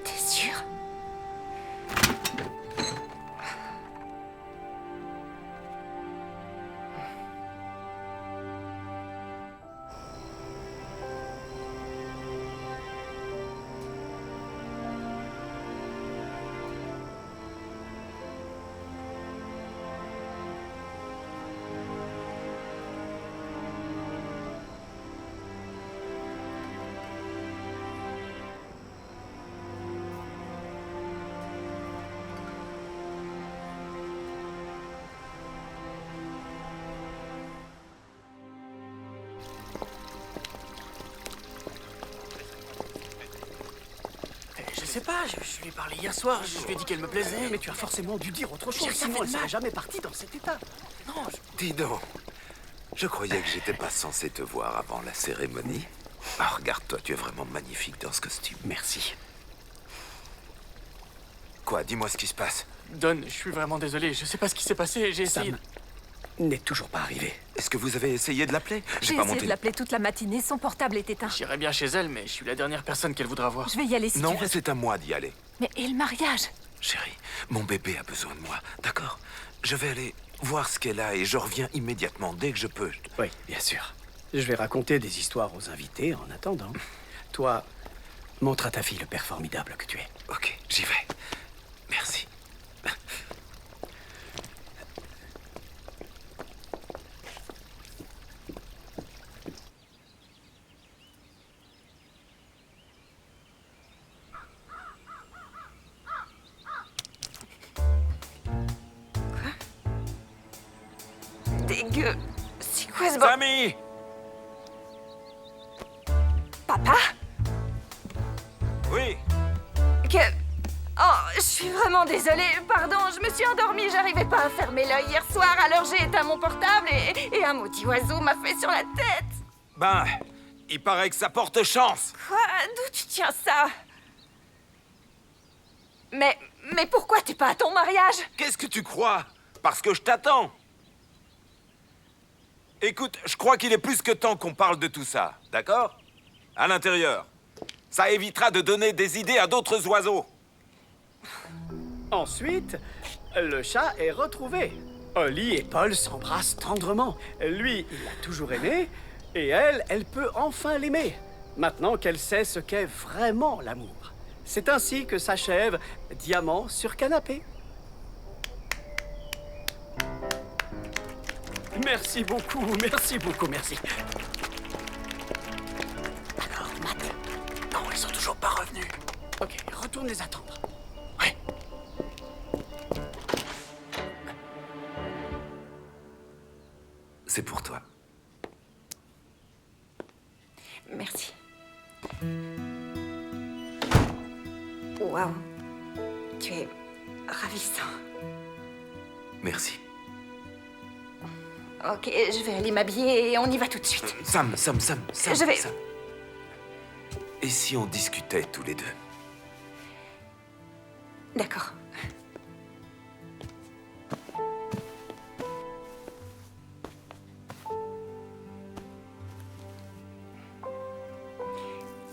S6: T'es sûr?
S9: Je sais pas, je lui ai parlé hier soir, je lui ai dit qu'elle me plaisait.
S13: Mais tu as forcément dû dire autre chose,
S9: J'ai rien
S13: sinon
S9: fait
S13: elle
S9: de
S13: serait
S9: mal.
S13: jamais partie dans cet état.
S9: Non,
S7: Dis donc, je croyais que j'étais pas censé te voir avant la cérémonie. Ah, regarde-toi, tu es vraiment magnifique dans ce costume.
S13: Merci.
S7: Quoi, dis-moi ce qui se passe.
S1: Don, je suis vraiment désolé, je sais pas ce qui s'est passé, j'ai essayé...
S13: Sam n'est toujours pas arrivé.
S7: Est-ce que vous avez essayé de l'appeler?
S5: J'ai essayé de l'appeler toute la matinée, son portable est éteint.
S1: J'irai bien chez elle, mais je suis la dernière personne qu'elle voudra voir.
S5: Je vais y aller si
S7: Non,
S5: tu veux.
S7: c'est à moi d'y aller.
S5: Mais et le mariage?
S7: Chérie, mon bébé a besoin de moi, d'accord? Je vais aller voir ce qu'elle a et je reviens immédiatement, dès que je peux.
S13: Oui, bien sûr. Je vais raconter des histoires aux invités en attendant. Toi, montre à ta fille le père formidable que tu es.
S7: Ok, j'y vais. Merci.
S6: Dégueu. C'est quoi ce bordel?
S7: Sammy!
S6: Papa?
S7: Oui?
S6: Que... Oh, je suis vraiment désolée. Pardon, je me suis endormie. J'arrivais pas à fermer l'œil hier soir, alors j'ai éteint mon portable et un maudit oiseau m'a fait sur la tête.
S7: Ben, il paraît que ça porte chance.
S6: Quoi? D'où tu tiens ça? Mais pourquoi t'es pas à ton mariage?
S7: Qu'est-ce que tu crois? Parce que je t'attends. Écoute, je crois qu'il est plus que temps qu'on parle de tout ça, d'accord? À l'intérieur. Ça évitera de donner des idées à d'autres oiseaux.
S13: Ensuite, le chat est retrouvé. Holly et Paul s'embrassent tendrement. Lui, il l'a toujours aimé, et elle peut enfin l'aimer. Maintenant qu'elle sait ce qu'est vraiment l'amour. C'est ainsi que s'achève Diamant sur canapé. Merci beaucoup, merci.
S9: Alors, Matt? Non, ils sont toujours pas revenus.
S13: Ok, retourne les attendre.
S9: Ouais.
S7: C'est pour toi.
S6: Merci. Waouh. Tu es ravissant.
S7: Merci.
S6: Ok, je vais aller m'habiller et on y va tout de suite.
S7: Sam.
S6: Je vais-
S7: Sam. Et si on discutait tous les deux?
S6: D'accord.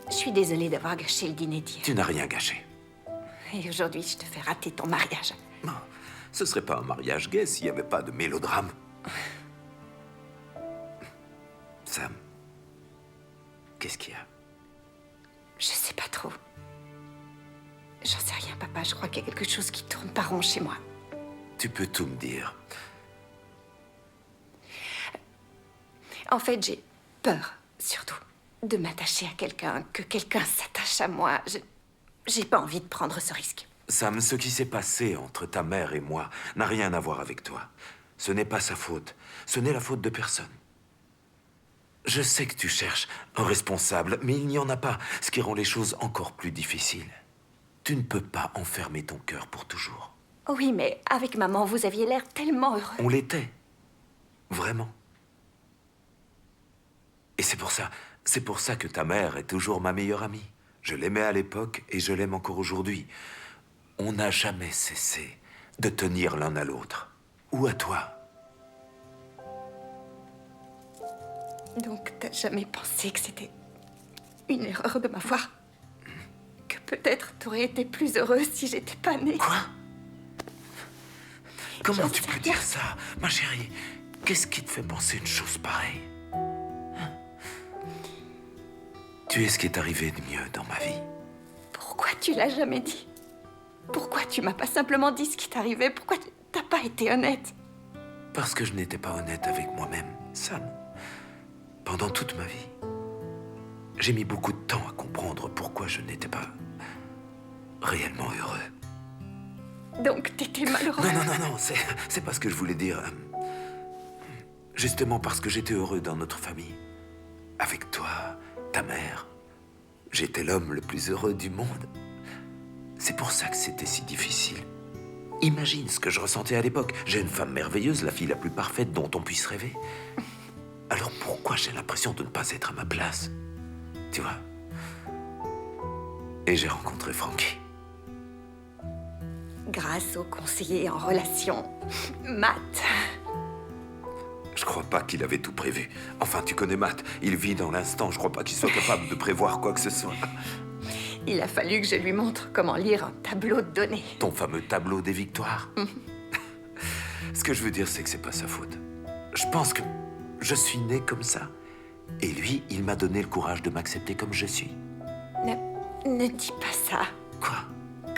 S6: Je suis désolée d'avoir gâché le dîner d'hier.
S7: Tu n'as rien gâché.
S6: Et aujourd'hui, je te fais rater ton mariage.
S7: Non, ce serait pas un mariage gay s'il n'y avait pas de mélodrame. Sam, qu'est-ce qu'il y a?
S6: Je sais pas trop. J'en sais rien, papa. Je crois qu'il y a quelque chose qui tourne pas rond chez moi.
S7: Tu peux tout me dire.
S6: En fait, j'ai peur, surtout, de m'attacher à quelqu'un, que quelqu'un s'attache à moi. J'ai pas envie de prendre ce risque.
S7: Sam, ce qui s'est passé entre ta mère et moi n'a rien à voir avec toi. Ce n'est pas sa faute. Ce n'est la faute de personne. Je sais que tu cherches un responsable, mais il n'y en a pas, ce qui rend les choses encore plus difficiles. Tu ne peux pas enfermer ton cœur pour toujours.
S6: Oui, mais avec maman, vous aviez l'air tellement heureux.
S7: On l'était. Vraiment. Et c'est pour ça que ta mère est toujours ma meilleure amie. Je l'aimais à l'époque et je l'aime encore aujourd'hui. On n'a jamais cessé de tenir l'un à l'autre. Ou à toi.
S6: Donc, t'as jamais pensé que c'était une erreur de ma part? Que peut-être t'aurais été plus heureuse si j'étais pas née?
S7: Quoi? Comment tu peux dire ça, ma chérie? Qu'est-ce qui te fait penser une chose pareille? Hein? Tu es ce qui est arrivé de mieux dans ma vie.
S6: Pourquoi tu l'as jamais dit? Pourquoi tu m'as pas simplement dit ce qui t'arrivait? Pourquoi t'as pas été honnête?
S7: Parce que je n'étais pas honnête avec moi-même, Sam. Pendant toute ma vie. J'ai mis beaucoup de temps à comprendre pourquoi je n'étais pas réellement heureux.
S6: Donc t'étais malheureux?
S7: Non, c'est pas ce que je voulais dire. Justement parce que j'étais heureux dans notre famille. Avec toi, ta mère. J'étais l'homme le plus heureux du monde. C'est pour ça que c'était si difficile. Imagine ce que je ressentais à l'époque. J'ai une femme merveilleuse, la fille la plus parfaite dont on puisse rêver. Alors pourquoi j'ai l'impression de ne pas être à ma place? Tu vois? Et j'ai rencontré Frankie.
S6: Grâce au conseiller en relation, Matt.
S7: Je crois pas qu'il avait tout prévu. Enfin, tu connais Matt. Il vit dans l'instant. Je crois pas qu'il soit capable de prévoir quoi que ce soit.
S6: Il a fallu que je lui montre comment lire un tableau de données.
S7: Ton fameux tableau des victoires. Ce que je veux dire, c'est que c'est pas sa faute. Je pense que je suis né comme ça. Et lui, il m'a donné le courage de m'accepter comme je suis.
S6: Ne dis pas ça.
S7: Quoi?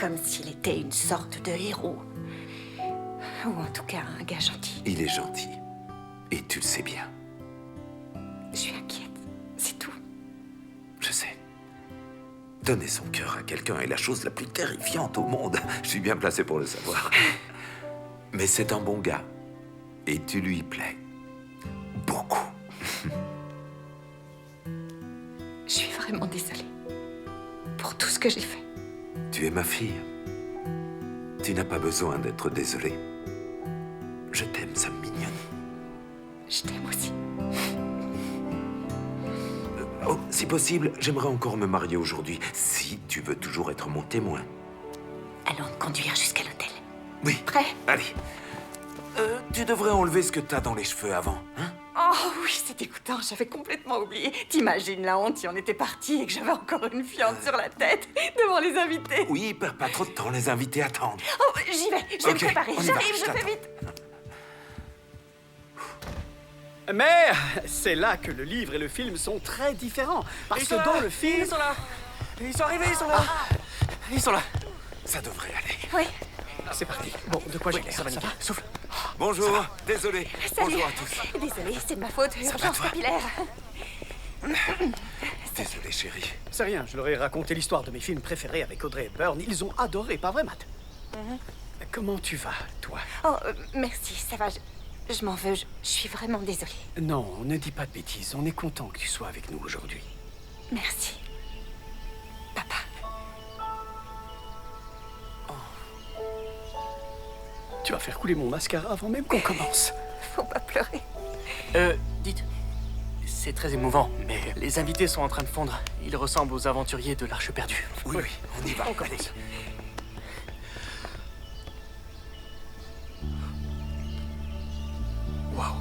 S6: Comme s'il était une sorte de héros. Ou en tout cas, un gars gentil.
S7: Il est gentil. Et tu le sais bien.
S6: Je suis inquiète. C'est tout.
S7: Je sais. Donner son cœur à quelqu'un est la chose la plus terrifiante au monde. Je suis bien placé pour le savoir. Mais c'est un bon gars. Et tu lui plais. Beaucoup.
S6: Je suis vraiment désolée. Pour tout ce que j'ai fait.
S7: Tu es ma fille. Tu n'as pas besoin d'être désolée. Je t'aime, Sam mignonne.
S6: Je t'aime aussi.
S7: Oh, si possible, j'aimerais encore me marier aujourd'hui, si tu veux toujours être mon témoin.
S6: Allons te conduire jusqu'à l'hôtel.
S7: Oui.
S6: Prêt?
S7: Allez. Tu devrais enlever ce que t'as dans les cheveux avant, hein?
S6: Oh oui, c'est dégoûtant, j'avais complètement oublié. T'imagines la honte si on était partis et que j'avais encore une fiente sur la tête devant les invités.
S7: Oui, perds pas trop de temps, les invités attendent.
S6: Oh, j'y vais, je vais me préparer. J'arrive, je fais vite.
S13: Mais c'est là que le livre et le film sont très différents. Parce que dans le film...
S9: Ils sont là. Ils sont arrivés, ils sont là. Ils sont là.
S7: Ça devrait aller.
S6: Oui.
S13: C'est parti. Bon, de quoi j'ai l'air?
S9: Ça va nickel. Souffle.
S7: Bonjour, désolé.
S6: Salut.
S7: Bonjour à tous.
S6: Désolée, c'est de ma faute. Urgence capillaire.
S7: Désolé, chérie.
S13: C'est rien, je leur ai raconté l'histoire de mes films préférés avec Audrey Hepburn. Ils ont adoré, pas vrai, Matt? Comment tu vas, toi?
S6: Oh, merci, ça va. Je m'en veux, je suis vraiment désolée.
S13: Non, ne dis pas de bêtises. On est content que tu sois avec nous aujourd'hui.
S6: Merci. Papa.
S13: Tu vas faire couler mon mascara avant même qu'on commence.
S6: Faut pas pleurer.
S9: Dites. C'est très émouvant, mais les invités sont en train de fondre. Ils ressemblent aux aventuriers de l'Arche perdue.
S7: Oui, on y va.
S9: On commence.
S14: Waouh.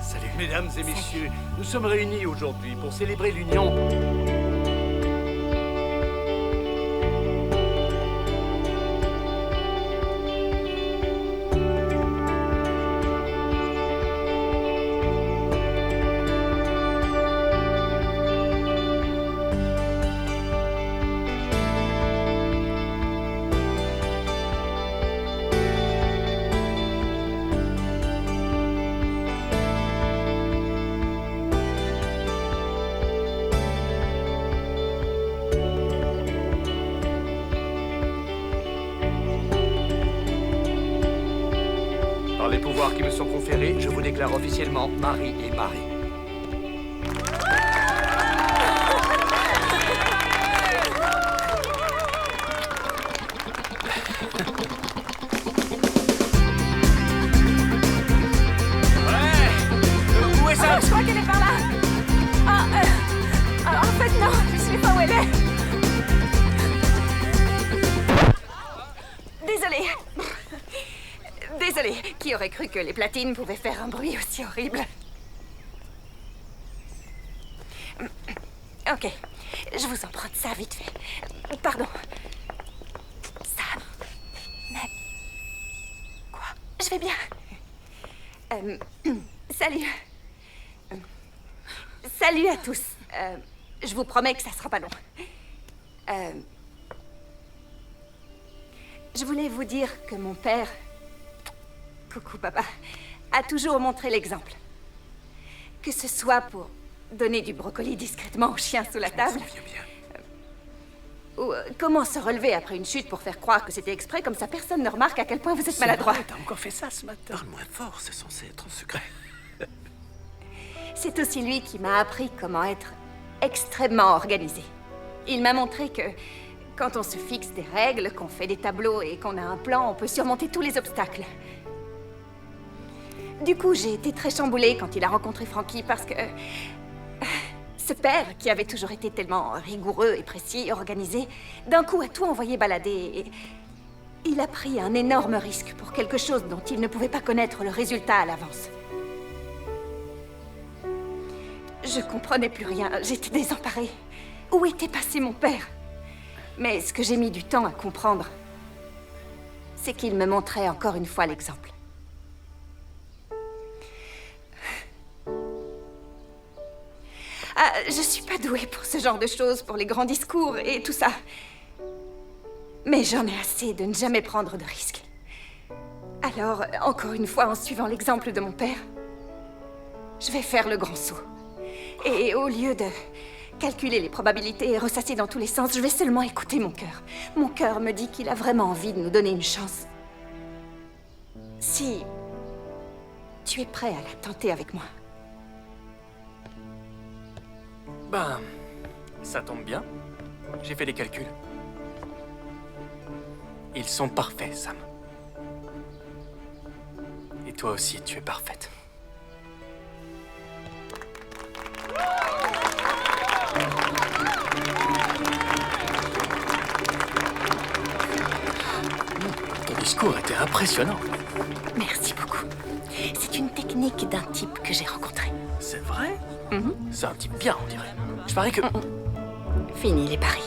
S9: Salut.
S14: Mesdames et messieurs, nous sommes réunis aujourd'hui pour célébrer l'union. Par les pouvoirs qui me sont conférés, je vous déclare officiellement mari et mari.
S6: Qui aurait cru que les platines pouvaient faire un bruit aussi horrible? Ok, je vous emprunte ça vite fait. Pardon. Sam. Mais... Quoi? Je vais bien. Salut. Salut à tous. Je vous promets que ça sera pas long. Je voulais vous dire que mon père... Coucou papa, a toujours montré l'exemple. Que ce soit pour donner du brocoli discrètement au chien sous la table, ou comment se relever après une chute pour faire croire que c'était exprès, comme ça personne ne remarque à quel point vous êtes maladroit.
S13: T'as encore fait ça ce matin?
S7: Parle moins fort, c'est censé être secret.
S6: C'est aussi lui qui m'a appris comment être extrêmement organisé. Il m'a montré que quand on se fixe des règles, qu'on fait des tableaux et qu'on a un plan, on peut surmonter tous les obstacles. Du coup, j'ai été très chamboulée quand il a rencontré Frankie parce que... ce père, qui avait toujours été tellement rigoureux et précis et organisé, d'un coup a tout envoyé balader et... il a pris un énorme risque pour quelque chose dont il ne pouvait pas connaître le résultat à l'avance. Je comprenais plus rien, j'étais désemparée. Où était passé mon père? Mais ce que j'ai mis du temps à comprendre, c'est qu'il me montrait encore une fois l'exemple. Ah, je suis pas douée pour ce genre de choses, pour les grands discours et tout ça. Mais j'en ai assez de ne jamais prendre de risques. Alors, encore une fois, en suivant l'exemple de mon père, je vais faire le grand saut. Et au lieu de calculer les probabilités et ressasser dans tous les sens, je vais seulement écouter mon cœur. Mon cœur me dit qu'il a vraiment envie de nous donner une chance. Si tu es prêt à la tenter avec moi.
S9: Ben, ça tombe bien. J'ai fait les calculs. Ils sont parfaits, Sam. Et toi aussi, tu es parfaite. Ton discours était impressionnant.
S6: Merci beaucoup. C'est une technique d'un type que j'ai rencontré.
S9: C'est vrai? C'est un type bien, on dirait. Je parie que...
S6: Fini les paris.